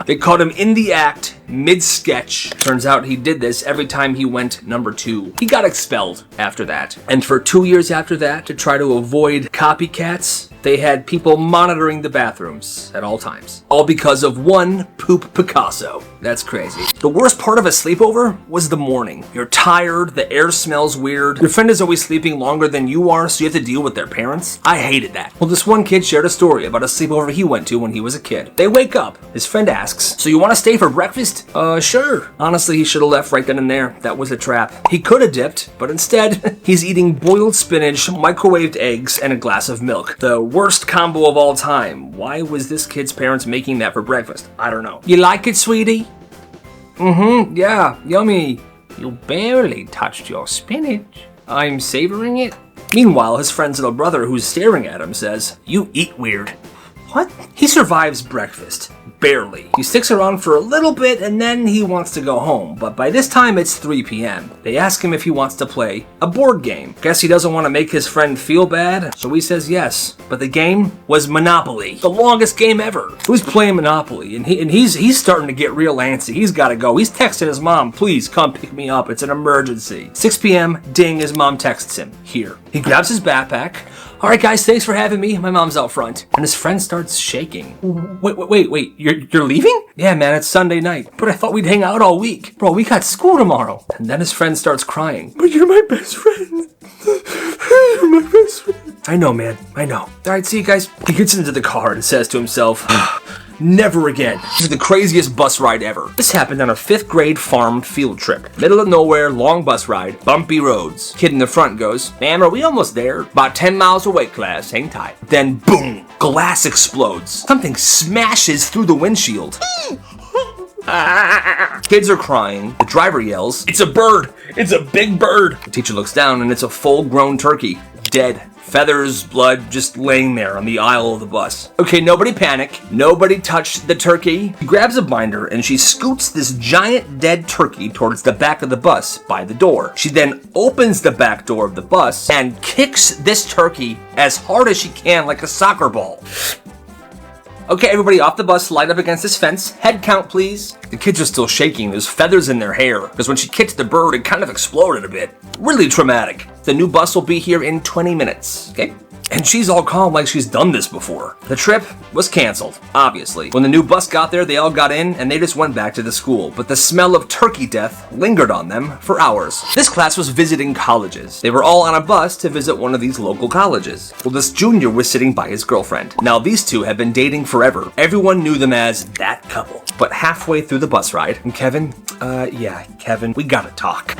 They caught him in the act, mid-sketch. Turns out he did this every time he went number 2. He got expelled after that. And for 2 years after that, to try to avoid copycats, they had people monitoring the bathrooms at all times. All because of one poop Picasso. That's crazy. The worst part of a sleepover was the morning. You're tired, the air smells weird, your friend is always sleeping longer than you are, so you have to deal with their parents. I hated that. Well, this one kid shared a story about a sleepover he went to when he was a kid. They wake up. His friend asks, "So you want to stay for breakfast?" Sure. Honestly, he should have left right then and there. That was a trap. He could have dipped, but instead, he's eating boiled spinach, microwaved eggs, and a glass of milk. The worst combo of all time. Why was this kid's parents making that for breakfast? I don't know. You like it, sweetie? Mm-hmm, yeah, yummy. You barely touched your spinach. I'm savoring it. Meanwhile, his friend's little brother, who's staring at him, says, "You eat weird." What? He survives breakfast. Barely. He sticks around for a little bit and then he wants to go home, but by this time it's 3 p.m. They ask him if he wants to play a board game. Guess he doesn't want to make his friend feel bad, so he says yes. But the game was Monopoly. The longest game ever. Who's playing Monopoly? And he's starting to get real antsy. He's got to go. He's texting his mom, "Please come pick me up. It's an emergency." 6 p.m. Ding, his mom texts him. Here. He grabs his backpack. "All right, guys, thanks for having me. My mom's out front." And his friend starts shaking. Wait, you're leaving? "Yeah, man, it's Sunday night. But I thought we'd hang out all week. Bro, we got school tomorrow." And then his friend starts crying. "But you're my best friend. You're my best friend." "I know, man. I know. All right, see you guys." He gets into the car and says to himself, "Never again." This is the craziest bus ride ever. This happened on a 5th grade farm field trip. Middle of nowhere, long bus ride, bumpy roads. Kid in the front goes, "Ma'am, are we almost there?" "About 10 miles away, class. Hang tight." Then boom, glass explodes. Something smashes through the windshield. Kids are crying. The driver yells, "It's a bird! It's a big bird!" The teacher looks down and it's a full-grown turkey. Dead. Feathers, blood, just laying there on the aisle of the bus. Okay, nobody panic. Nobody touch the turkey. She grabs a binder and she scoots this giant dead turkey towards the back of the bus by the door. She then opens the back door of the bus and kicks this turkey as hard as she can like a soccer ball. Okay, everybody off the bus, line up against this fence. Head count, please. The kids are still shaking. There's feathers in their hair, because when she kicked the bird, it kind of exploded a bit. Really traumatic. The new bus will be here in 20 minutes, okay? And she's all calm like she's done this before. The trip was canceled, obviously. When the new bus got there, they all got in and they just went back to the school. But the smell of turkey death lingered on them for hours. This class was visiting colleges. They were all on a bus to visit one of these local colleges. Well, this junior was sitting by his girlfriend. Now, these two have been dating forever. Everyone knew them as that couple. But halfway through the bus ride, and Kevin, we gotta talk.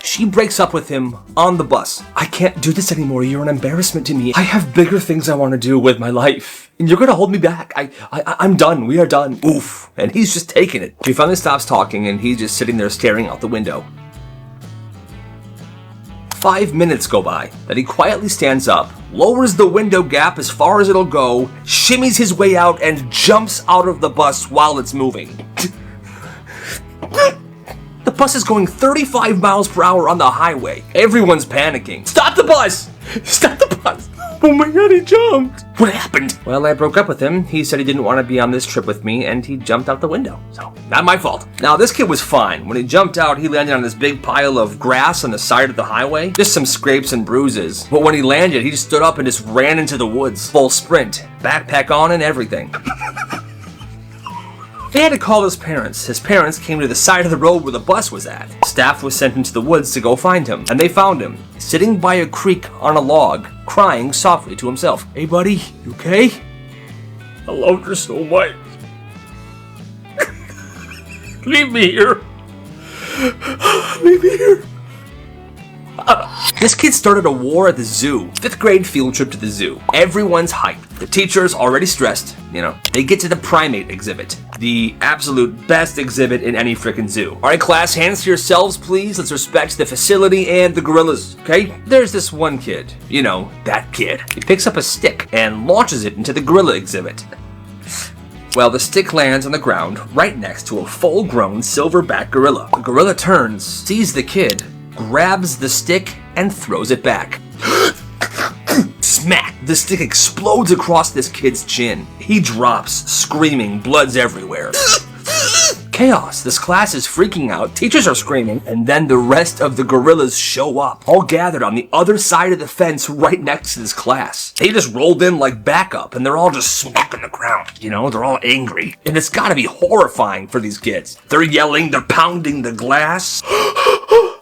She breaks up with him on the bus. "I can't do this anymore. You're an embarrassment to me. I have bigger things I want to do with my life. And you're gonna hold me back. I'm done. We are done." Oof. And he's just taking it. She finally stops talking and he's just sitting there staring out the window. 5 minutes go by. Then he quietly stands up, lowers the window gap as far as it'll go, shimmies his way out, and jumps out of the bus while it's moving. The bus is going 35 miles per hour on the highway. Everyone's panicking. "Stop the bus! Stop the bus!" "Oh my god, he jumped!" "What happened?" "Well, I broke up with him. He said he didn't want to be on this trip with me, and he jumped out the window. So, not my fault." Now, this kid was fine. When he jumped out, he landed on this big pile of grass on the side of the highway. Just some scrapes and bruises. But when he landed, he just stood up and just ran into the woods. Full sprint. Backpack on and everything. They had to call his parents. His parents came to the side of the road where the bus was at. Staff was sent into the woods to go find him, and they found him, sitting by a creek on a log, crying softly to himself. "Hey buddy, you okay?" "I loved her so much. Leave me here. Leave me here." This kid started a war at the zoo. 5th grade field trip to the zoo. Everyone's hyped. The teacher's already stressed. They get to the primate exhibit. The absolute best exhibit in any frickin' zoo. All right, class, hands to yourselves, please. Let's respect the facility and the gorillas, okay? There's this one kid. That kid. He picks up a stick and launches it into the gorilla exhibit. Well, the stick lands on the ground right next to a full-grown silverback gorilla. The gorilla turns, sees the kid, grabs the stick, and throws it back. Smack! The stick explodes across this kid's chin. He drops, screaming, blood's everywhere. Chaos. This class is freaking out, teachers are screaming, and then the rest of the gorillas show up, all gathered on the other side of the fence right next to this class. They just rolled in like backup, and they're all just smoking the ground. You know, they're all angry. And it's gotta be horrifying for these kids. They're yelling, they're pounding the glass.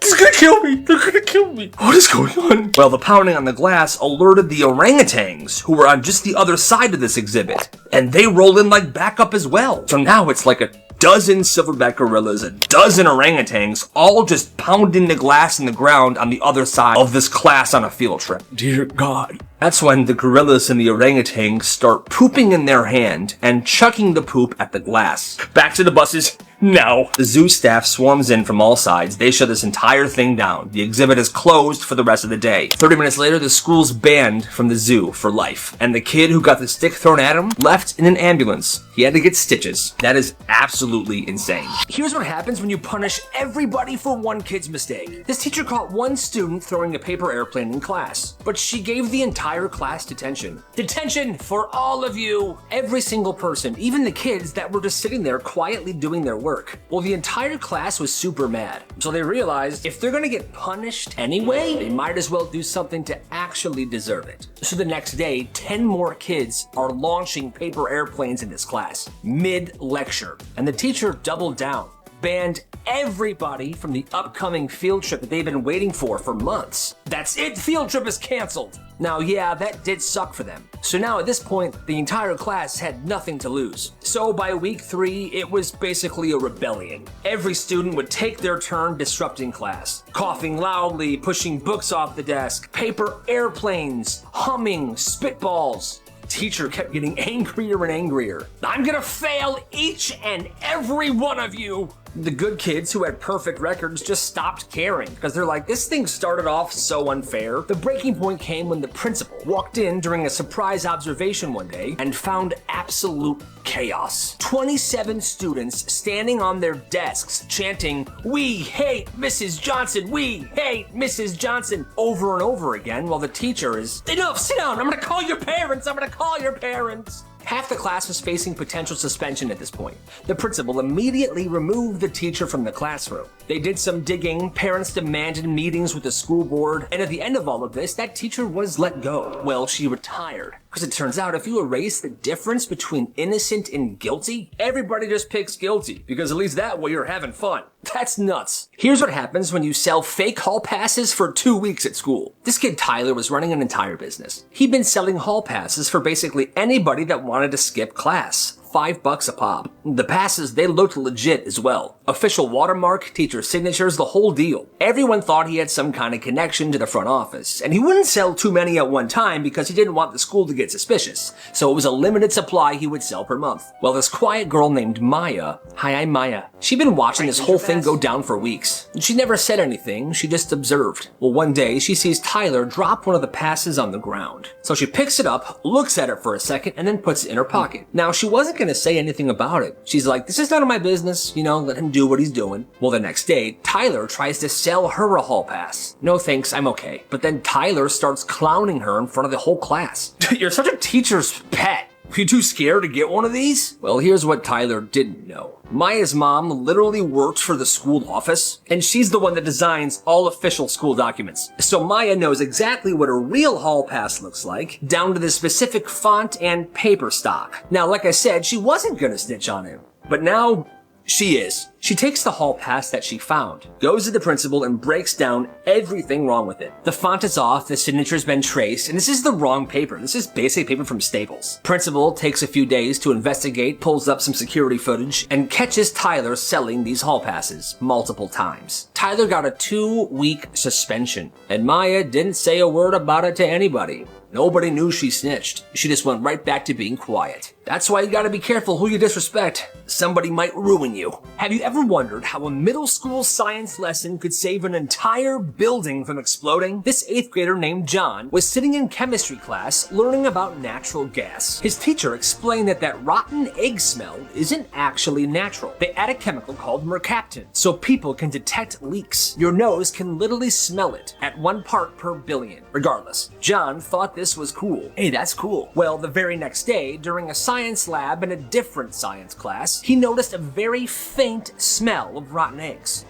This is gonna kill me. They're gonna kill me. What is going on? Well, the pounding on the glass alerted the orangutans, who were on just the other side of this exhibit. And they roll in like backup as well. So now it's like a dozen silverback gorillas, a dozen orangutans, all just pounding the glass in the ground on the other side of this class on a field trip. Dear God. That's when the gorillas and the orangutans start pooping in their hand and chucking the poop at the glass. Back to the buses. No. The zoo staff swarms in from all sides. They shut this entire thing down. The exhibit is closed for the rest of the day. 30 minutes later, the school's banned from the zoo for life. And the kid who got the stick thrown at him left in an ambulance. He had to get stitches. That is absolutely insane. Here's what happens when you punish everybody for one kid's mistake. This teacher caught one student throwing a paper airplane in class, but she gave the entire class detention. Detention for all of you! Every single person, even the kids that were just sitting there quietly doing their work. Well, the entire class was super mad, so they realized if they're gonna get punished anyway, they might as well do something to actually deserve it. So the next day, 10 more kids are launching paper airplanes in this class, mid-lecture, and the teacher doubled down, banned everybody from the upcoming field trip that they've been waiting for months. That's it, the field trip is canceled. Now, yeah, that did suck for them. So now at this point, the entire class had nothing to lose. So by week 3, it was basically a rebellion. Every student would take their turn disrupting class, coughing loudly, pushing books off the desk, paper airplanes, humming, spitballs. Teacher kept getting angrier and angrier. I'm gonna fail each and every one of you. The good kids who had perfect records just stopped caring because they're like, this thing started off so unfair. The breaking point came when the principal walked in during a surprise observation one day and found absolute chaos. 27 students standing on their desks chanting, "We hate Mrs. Johnson, we hate Mrs. Johnson," over and over again while the teacher is, "Enough, sit down, I'm gonna call your parents, I'm gonna call your parents." Half the class was facing potential suspension at this point. The principal immediately removed the teacher from the classroom. They did some digging, parents demanded meetings with the school board, and at the end of all of this, that teacher was let go. Well, she retired. Because it turns out if you erase the difference between innocent and guilty, everybody just picks guilty, because at least that way you're having fun. That's nuts. Here's what happens when you sell fake hall passes for 2 weeks at school. This kid Tyler was running an entire business. He'd been selling hall passes for basically anybody that wanted to skip class. $5 a pop. The passes, they looked legit as well. Official watermark, teacher signatures, the whole deal. Everyone thought he had some kind of connection to the front office, and he wouldn't sell too many at one time because he didn't want the school to get suspicious, so it was a limited supply he would sell per month. Well, this quiet girl named Maya, hi, I'm Maya, she'd been watching this whole thing go down for weeks. She never said anything, she just observed. Well, one day, she sees Tyler drop one of the passes on the ground. So she picks it up, looks at it for a second, and then puts it in her pocket. Now, she wasn't gonna say anything about it. She's like, this is none of my business, you know, let him do what he's doing. Well, the next day, Tyler tries to sell her a hall pass. No thanks, I'm okay. But then Tyler starts clowning her in front of the whole class. You're such a teacher's pet. Are you too scared to get one of these? Well, here's what Tyler didn't know. Maya's mom literally works for the school office, and she's the one that designs all official school documents. So Maya knows exactly what a real hall pass looks like, down to the specific font and paper stock. Now, like I said, she wasn't gonna snitch on him, but now she is. She takes the hall pass that she found, goes to the principal, and breaks down everything wrong with it. The font is off, the signature's been traced, and this is the wrong paper. This is basic paper from Staples. Principal takes a few days to investigate, pulls up some security footage, and catches Tyler selling these hall passes multiple times. Tyler got a 2-week suspension, and Maya didn't say a word about it to anybody. Nobody knew she snitched. She just went right back to being quiet. That's why you gotta be careful who you disrespect. Somebody might ruin you. Have you ever wondered how a middle school science lesson could save an entire building from exploding? This 8th grader named John was sitting in chemistry class learning about natural gas. His teacher explained that rotten egg smell isn't actually natural. They add a chemical called mercaptan so people can detect leaks. Your nose can literally smell it at 1 part per billion. Regardless, John thought this was cool. Hey, that's cool. Well, the very next day, during a science science lab in a different science class, he noticed a very faint smell of rotten eggs.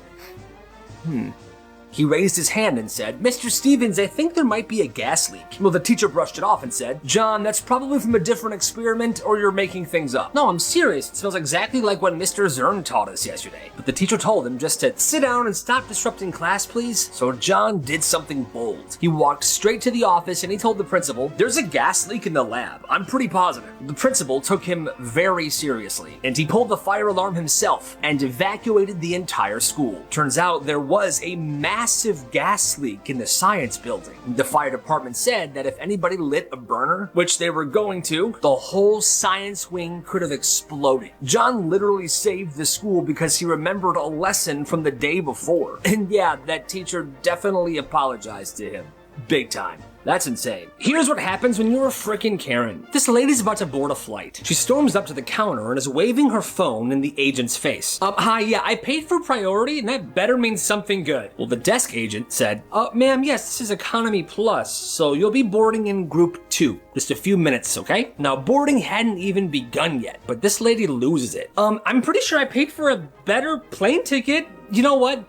He raised his hand and said, "Mr. Stevens, I think there might be a gas leak." Well, the teacher brushed it off and said, "John, that's probably from a different experiment or you're making things up." "No, I'm serious. It smells exactly like what Mr. Zern taught us yesterday." But the teacher told him just to sit down and stop disrupting class, please. So John did something bold. He walked straight to the office and he told the principal, "There's a gas leak in the lab. I'm pretty positive." The principal took him very seriously and he pulled the fire alarm himself and evacuated the entire school. Turns out there was a massive gas leak in the science building. The fire department said that if anybody lit a burner, which they were going to, the whole science wing could have exploded. John literally saved the school because he remembered a lesson from the day before. And yeah, that teacher definitely apologized to him. Big time. That's insane. Here's what happens when you're a frickin' Karen. This lady's about to board a flight. She storms up to the counter and is waving her phone in the agent's face. Hi, yeah, I paid for priority and that better mean something good." Well, the desk agent said, "Ma'am, yes, this is Economy Plus, so you'll be boarding in Group 2. Just a few minutes, okay?" Now, boarding hadn't even begun yet, but this lady loses it. I'm pretty sure I paid for a better plane ticket. You know what?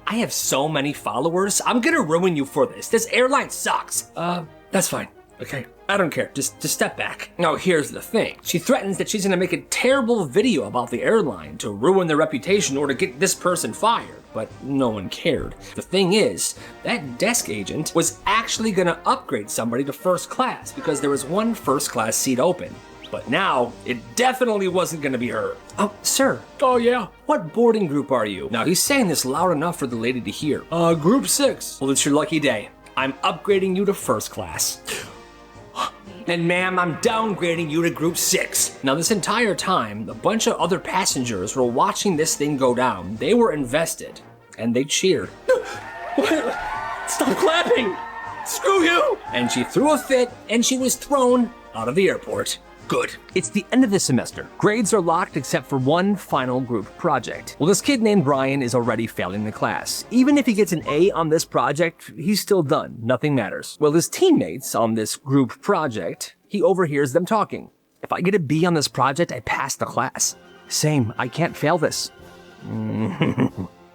I have so many followers. I'm gonna ruin you for this. This airline sucks. That's fine. Okay. I don't care. Just step back. Now, here's the thing. She threatens that she's gonna make a terrible video about the airline to ruin their reputation or to get this person fired. But no one cared. The thing is, that desk agent was actually gonna upgrade somebody to first class because there was one first class seat open. But now, it definitely wasn't gonna be her. "Oh, sir." "Oh, yeah? What boarding group are you?" Now, he's saying this loud enough for the lady to hear. Group 6. "Well, it's your lucky day. I'm upgrading you to first class." "And ma'am, I'm downgrading you to Group 6. Now, this entire time, a bunch of other passengers were watching this thing go down. They were invested, and they cheered. "Stop clapping! Screw you!" And she threw a fit, and she was thrown out of the airport. Good. It's the end of the semester. Grades are locked except for one final group project. Well, this kid named Brian is already failing the class. Even if he gets an A on this project, he's still done. Nothing matters. Well, his teammates on this group project, he overhears them talking. "If I get a B on this project, I pass the class." "Same. I can't fail this."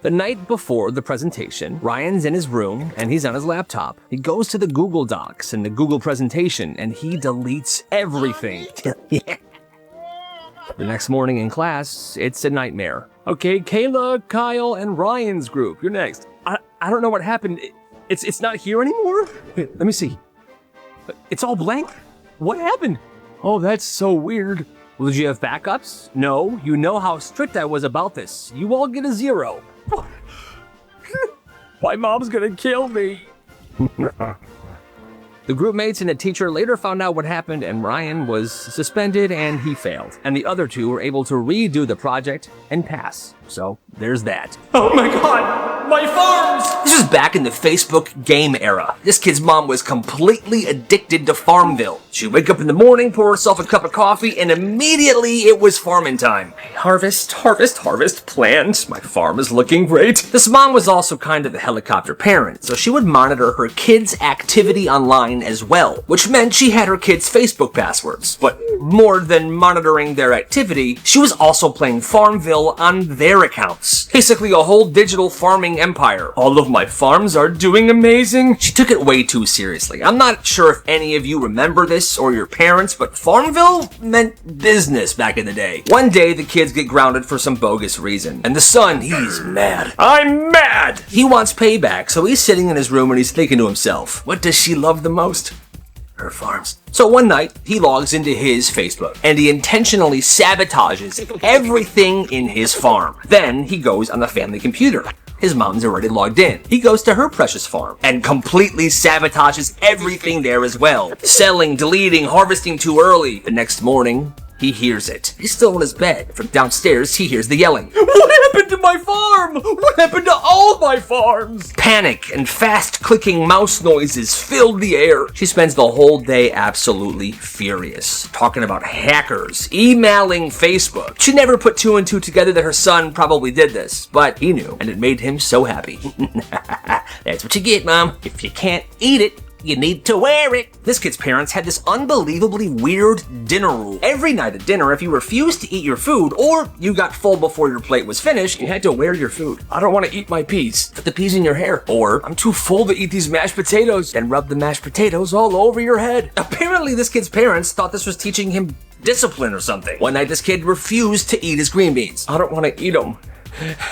The night before the presentation, Ryan's in his room and he's on his laptop. He goes to the Google Docs and the Google presentation and he deletes everything. The next morning in class, it's a nightmare. "Okay, Kayla, Kyle, and Ryan's group. You're next." I don't know what happened. It's not here anymore? Wait, let me see. It's all blank? What happened? Oh, that's so weird. "Well, did you have backups?" "No, you know how strict I was about this. You all get a 0. My mom's gonna kill me. The group mates and the teacher later found out what happened and Ryan was suspended and he failed. And the other two were able to redo the project and pass. So there's that. Oh my god, my farms! This was back in the Facebook game era. This kid's mom was completely addicted to Farmville. She'd wake up in the morning, pour herself a cup of coffee, and immediately it was farming time. Harvest, harvest, harvest, plant. My farm is looking great. This mom was also kind of a helicopter parent, so she would monitor her kids' activity online as well, which meant she had her kids' Facebook passwords. But more than monitoring their activity, she was also playing Farmville on their accounts. Basically a whole digital farming empire. All of my farms are doing amazing. She took it way too seriously. I'm not sure if any of you remember this or your parents, but Farmville meant business back in the day. One day the kids get grounded for some bogus reason, and the son, he's mad. I'm mad! He wants payback, so he's sitting in his room and he's thinking to himself, what does she love the most? Her farms. So one night, he logs into his Facebook, and he intentionally sabotages everything in his farm. Then he goes on the family computer. His mom's already logged in. He goes to her precious farm and completely sabotages everything there as well. Selling, deleting, harvesting too early. The next morning, he hears it. He's still in his bed. From downstairs, he hears the yelling. What happened to my farm? What happened to all my farms? Panic and fast-clicking mouse noises filled the air. She spends the whole day absolutely furious, talking about hackers, emailing Facebook. She never put two and two together that her son probably did this, but he knew, and it made him so happy. That's what you get, Mom. If you can't eat it, You need to wear it. This kid's parents had this unbelievably weird dinner rule. Every night at dinner, if you refused to eat your food or you got full before your plate was finished, you had to wear your food. I don't want to eat my peas. Put the peas in your hair. Or, I'm too full to eat these mashed potatoes. Then rub the mashed potatoes all over your head. Apparently, this kid's parents thought this was teaching him discipline or something. One night, this kid refused to eat his green beans. I don't want to eat them.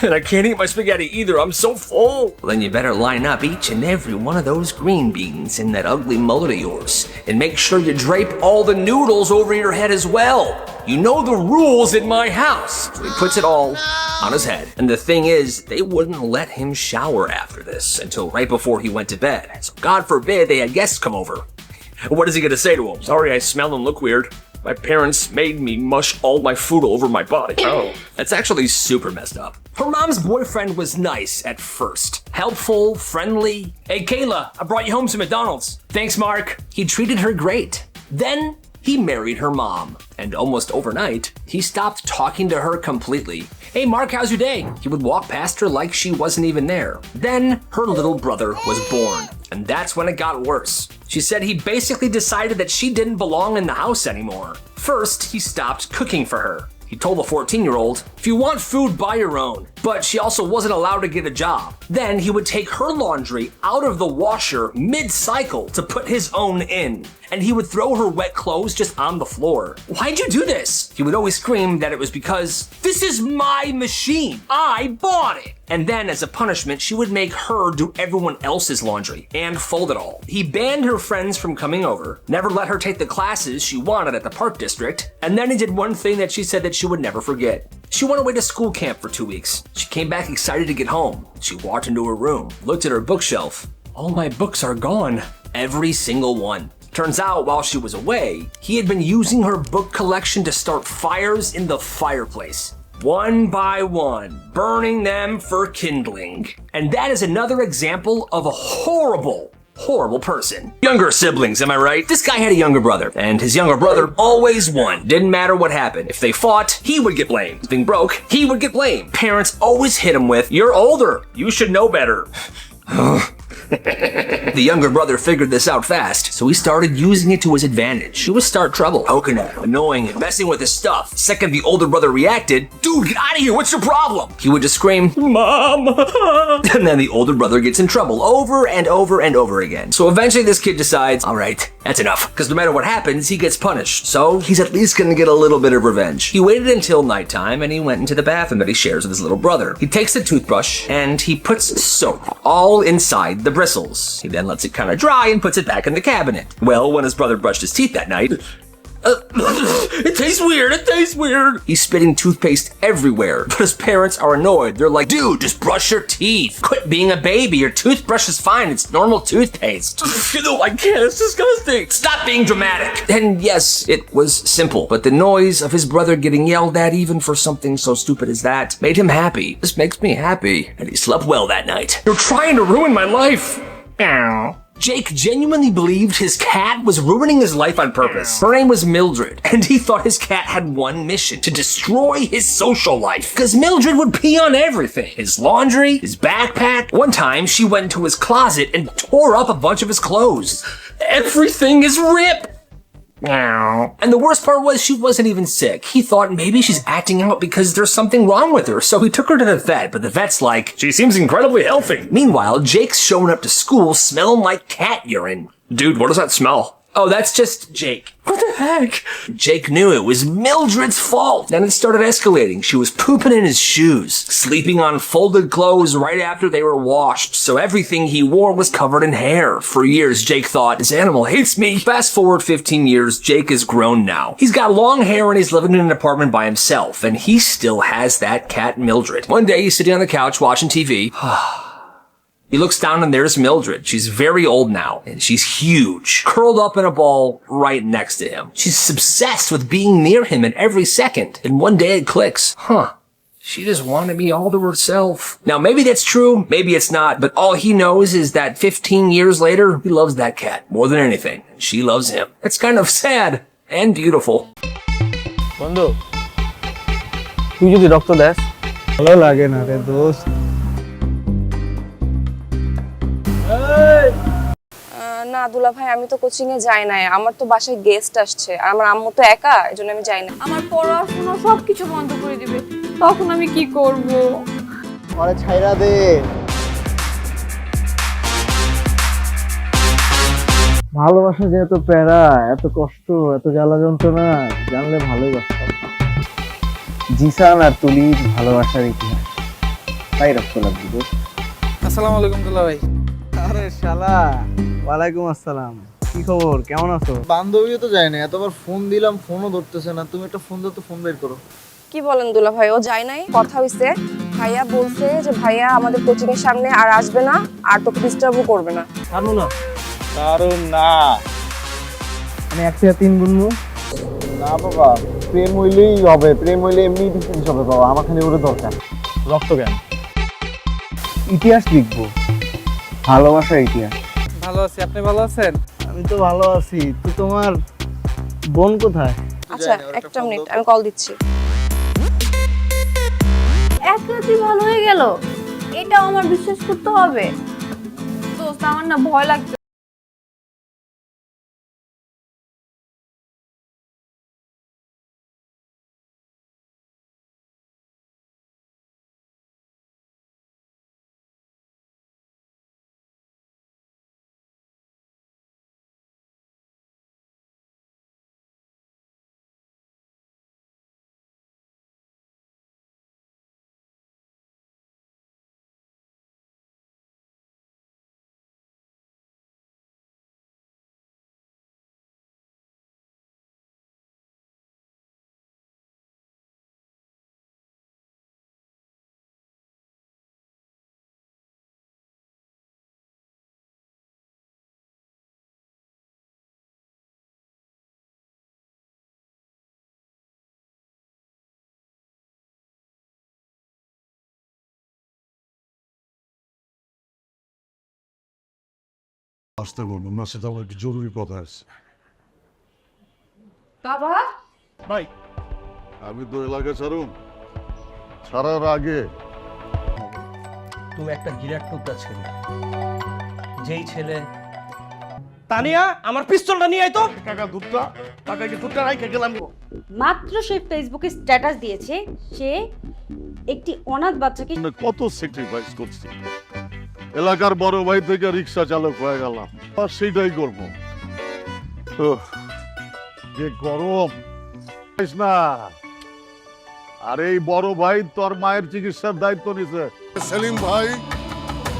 And I can't eat my spaghetti either, I'm so full. Well, then you better line up each and every one of those green beans in that ugly mullet of yours. And make sure you drape all the noodles over your head as well. You know the rules in my house. So he puts it all on his head. And the thing is, they wouldn't let him shower after this until right before he went to bed. So God forbid they had guests come over. What is he gonna say to them? Sorry, I smell and look weird. My parents made me mush all my food all over my body. Oh. That's actually super messed up. Her mom's boyfriend was nice at first. Helpful, friendly. Hey, Kayla, I brought you home some McDonald's. Thanks, Mark. He treated her great. Then he married her mom. And almost overnight, he stopped talking to her completely. Hey, Mark, how's your day? He would walk past her like she wasn't even there. Then her little brother was born. And that's when it got worse. She said he basically decided that she didn't belong in the house anymore. First, he stopped cooking for her. He told the 14-year-old, if you want food, buy your own. But she also wasn't allowed to get a job. Then he would take her laundry out of the washer mid-cycle to put his own in. And he would throw her wet clothes just on the floor. Why'd you do this? He would always scream that it was because, this is my machine. I bought it. And then as a punishment, she would make her do everyone else's laundry and fold it all. He banned her friends from coming over, never let her take the classes she wanted at the park district, and then he did one thing that she said that she would never forget. She went away to school camp for 2 weeks. She came back excited to get home. She walked into her room, looked at her bookshelf. All my books are gone. Every single one. Turns out, while she was away, he had been using her book collection to start fires in the fireplace. One by one, burning them for kindling. And that is another example of a horrible person. Younger siblings, am I right? This guy had a younger brother, and his younger brother always won. Didn't matter what happened. If they fought, he would get blamed. If thing broke, he would get blamed. Parents always hit him with, you're older, you should know better. The younger brother figured this out fast, so he started using it to his advantage. He would start trouble, poking at him, annoying him, messing with his stuff. The second the older brother reacted, dude, get out of here, what's your problem? He would just scream, Mom! And then the older brother gets in trouble over and over and over again. So eventually this kid decides, all right, that's enough. Because no matter what happens, he gets punished. So he's at least gonna get a little bit of revenge. He waited until nighttime and he went into the bathroom that he shares with his little brother. He takes a toothbrush and he puts soap all inside the bristles. He then lets it kind of dry and puts it back in the cabinet. Well, when his brother brushed his teeth that night, it tastes weird. He's spitting toothpaste everywhere, but his parents are annoyed. They're like, dude, just brush your teeth. Quit being a baby. Your toothbrush is fine. It's normal toothpaste. No, I can't. It's disgusting. Stop being dramatic. And yes, it was simple, but the noise of his brother getting yelled at, even for something so stupid as that, made him happy. This makes me happy. And he slept well that night. You're trying to ruin my life. Jake genuinely believed his cat was ruining his life on purpose. Her name was Mildred, and he thought his cat had one mission: to destroy his social life. Because Mildred would pee on everything. His laundry, his backpack. One time, she went into his closet and tore up a bunch of his clothes. Everything is ripped. And the worst part was she wasn't even sick. He thought maybe she's acting out because there's something wrong with her, so he took her to the vet, but the vet's like, she seems incredibly healthy. Meanwhile, Jake's showing up to school smelling like cat urine. Dude, what does that smell? Oh, that's just Jake. What the heck? Jake knew it was Mildred's fault. Then it started escalating. She was pooping in his shoes, sleeping on folded clothes right after they were washed, so everything he wore was covered in hair. For years, Jake thought, this animal hates me. Fast forward 15 years, Jake is grown now. He's got long hair and he's living in an apartment by himself, and he still has that cat Mildred. One day, he's sitting on the couch watching TV. He looks down and there's Mildred. She's very old now, and she's huge, curled up in a ball right next to him. She's obsessed with being near him in every second. And one day it clicks. She just wanted me all to herself. Now, maybe that's true, maybe it's not, but all he knows is that 15 years later, he loves that cat more than anything. And she loves him. It's kind of sad and beautiful. Bando, তুই যদি রক্ত দেস ভালো লাগে না রে দোস্ত। না না দুলা ভাই, আমি তো কোচিং এ যাই নাই, আমার তো বাসায় গেস্ট আসছে আর আমার আম্মু তো একা, এজন্য আমি যাই না। আমার পড়াশোনা সবকিছু বন্ধ করে দিবে, তখন আমি কি করব? আরে ছাইরা দে। ভালোবাসা যে এত প্যারা, এত কষ্ট, এত জ্বালা যন্ত্রণা, জানলে ভালোই বাসতাম। জিসান আর তুলির ভালোবাসার ইতিহাস, তাই রক্ত লাগবে। আসসালামু আলাইকুম দুলা ভাই। আরে শালা, ওয়ালাইকুম আসসালাম। কি খবর, কেমন আছো? বান্ধবীও তো যায় না, এতবার ফোন দিলাম ফোনও ধরতেছে না। তুমি একটা ফোন দাও তো, ফোন বের করো। কি বলেন দুলা ভাই, ও যায় নাই? কথা হইছে, ভাইয়া বলছে যে ভাইয়া আমাদের কোচিং এর সামনে আর আসবে না, আর তোকে ডিস্টার্বও করবে না। জানো না কারণ না, আমি 1 থেকে 3 গুনবো। না বাবা, প্রেম হইলেই হবে, প্রেম হইলে এমনি ডিস্টেন্স হবে বাবা, আমার খালি ওরে দরকার। রক্ত জ্ঞান, ইতিহাস লিখবো, ভালোবাসার ইতিহাস। ভালো আছি, আপনি ভালো আছেন? আমি তো ভালো আছি, তো তোমার বোন কোথায়? আচ্ছা একটা মিনিট, আমি কল দিচ্ছি। এক রাতে ভালো হয়ে গেল, এটাও আমার বিশ্বাস করতে হবে? দোস্ত, আমার না ভয় লাগছে। আসতে বলবো না, সেটা আমার একটু জরুরি কথা আছে। বাবা, ভাই, আমি তো এলাকা ছাড়ার আগে তুমি একটা গিরাট টুকরা ছেলে, যেই ছেলে। তানিয়া, আমার পিস্তলটা নিয়ে আয় তো। টাকা দুধটা, টাকা কি দুধটা রাইখে গেলাম। মাত্র সে ফেসবুকে স্ট্যাটাস দিয়েছে সে একটি অনাথ বাচ্চাকে। কত স্যাক্রিফাইস করছি, এলাকার বড় ভাই থেকে রিক্সা চালক হয়ে গেলাম, আর সেইটাই করবো। যে গরম না, আর এই বড় ভাই তোর মায়ের চিকিৎসার দায়িত্ব নিছে। সেলিম ভাই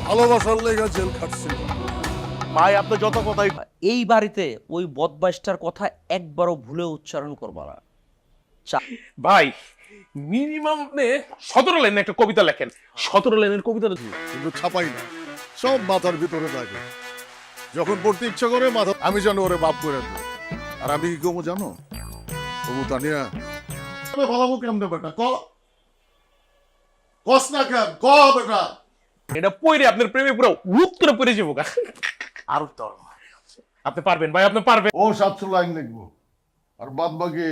ভালোবাসার লেগে জেল খাটছিল। ভাই, আপনি যত কথাই, এই বাড়িতে ওই বদমাইশটার কথা একবারও ভুলে উচ্চারণ করবা না। ভাই, মিনিমাম আপনি 17 লাইনের একটা কবিতা লেখেন। 17 লাইনের কবিতা কিন্তু ছাপাই না, সব মাথার ভিতরে থাকে। যখন পড়তে ইচ্ছা করে মাথা, আমি জানো ওরে বাপ করে দেব। আর আমি কি কমো জানো, তবু তানিয়া ভালো কেমন বেটা, কস না কেন, বেটা এটা পড়ে আপনার প্রেমে পুরো রূপ করে পড়ে যাবো। আর তোর আপনি পারবেন ভাই, আপনি পারবেন। ও 700 লাইন লিখবো, আর বাদ বাকি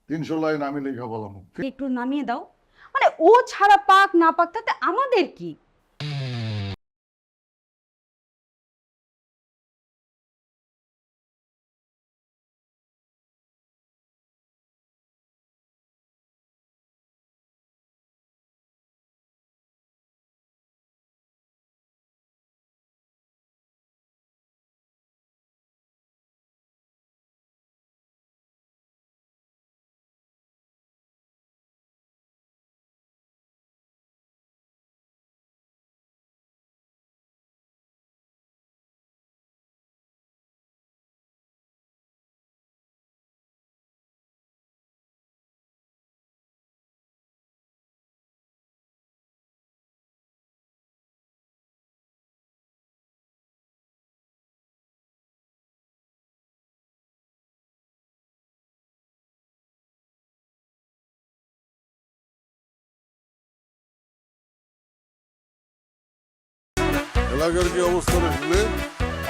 300 লাইন আমি লেখা বললাম। একটু নামিয়ে দাও, মানে ও ছাড়া পাক না পাক তাতে আমাদের কি? এলাকার কি অবস্থা দেখলে?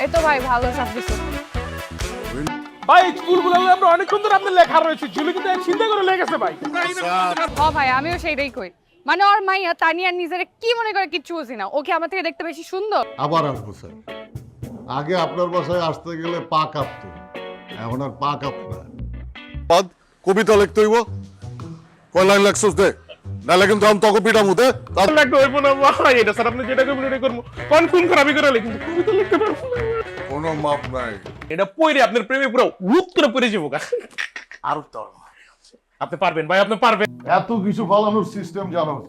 এই তো ভাই ভালো সবকিছু। ভাই, স্কুলগুলো আমরা অনেকক্ষণ ধরে আপনার লেখা রয়েছে, জুলি কিন্তু চিন্তা করে লেগেছে ভাই। ভাই আমিও সেইটাই কই, মানে ওর মাইয়া তানিয়া নিজের কি মনে করে কিচ্ছু বুঝি না, ওকে আমার থেকে দেখতে বেশি সুন্দর। আবার আসবো স্যার, আগে আপনার বাসায় আসতে গেলে পা কাঁপতো, এখন আর পা কাঁপ না। কবিতা লিখতে হইব, কয় লাইন লেখছস দে, নাহলে কিন্তু আমি তখন পিটা মুদে। লাগতে হইব না ভাই, এটা স্যার আপনি যেটা করবেন এটা করবো। কোন খুন খারাপই করে কিন্তু কবিতা লিখতে পারবো না। কোনো মাপ নাই। এটা পড়ে আপনার প্রেমে পুরো উপ করে পড়ে যাবো। আর তো আপনি পারবেন ভাই, আপনি পারবেন। এত কিছু ফালানোর সিস্টেম জানোস,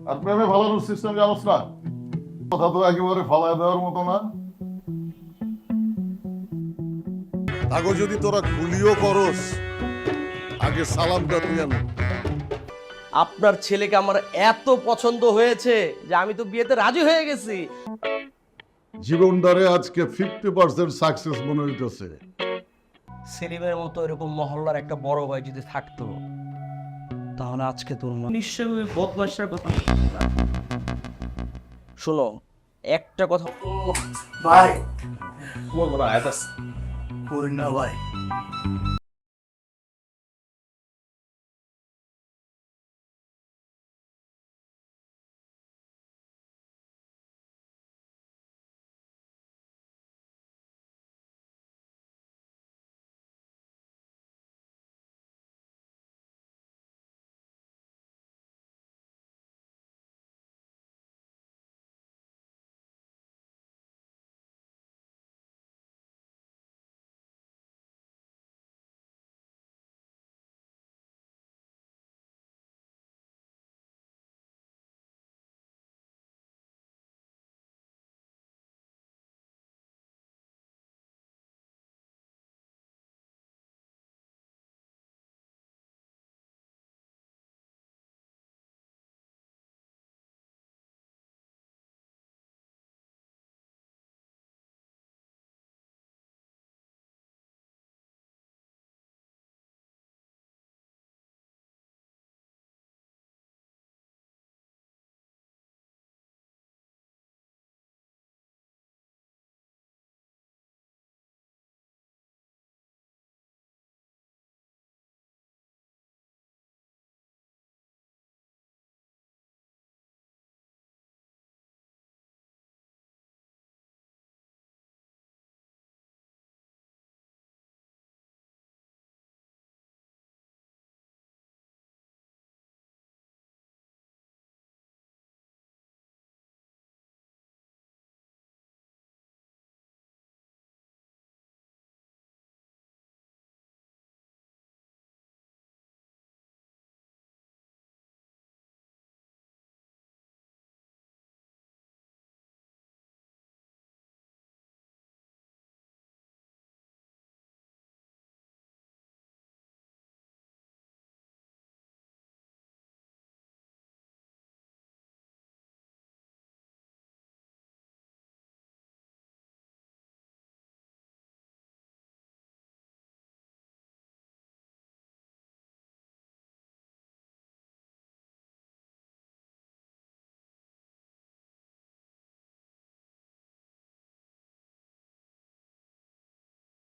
আর প্রেমে ফালানোর সিস্টেম জানোস না? কথা তো একেবারে ফালায় দেওয়ার মতো না। আগে যদি তোরা গুলিও করস, আগে সালামটা তুই আনো। আপনার ছেলেকে আমার এত পছন্দ হয়েছে যে আমি তো বিয়েতে রাজি হয়ে গেছি। জীবনটারে আজকে 50% সাকসেস মনে হইতেছে। সেলিমের মতো এরকম মহল্লার একটা বড় ভাই যদি থাকতো, তাহলে আজকে তোর নিশ্চয়ই বদমাশটার কথা। শোনো, একটা কথা ভাই বলবো না, এত করি না ভাই।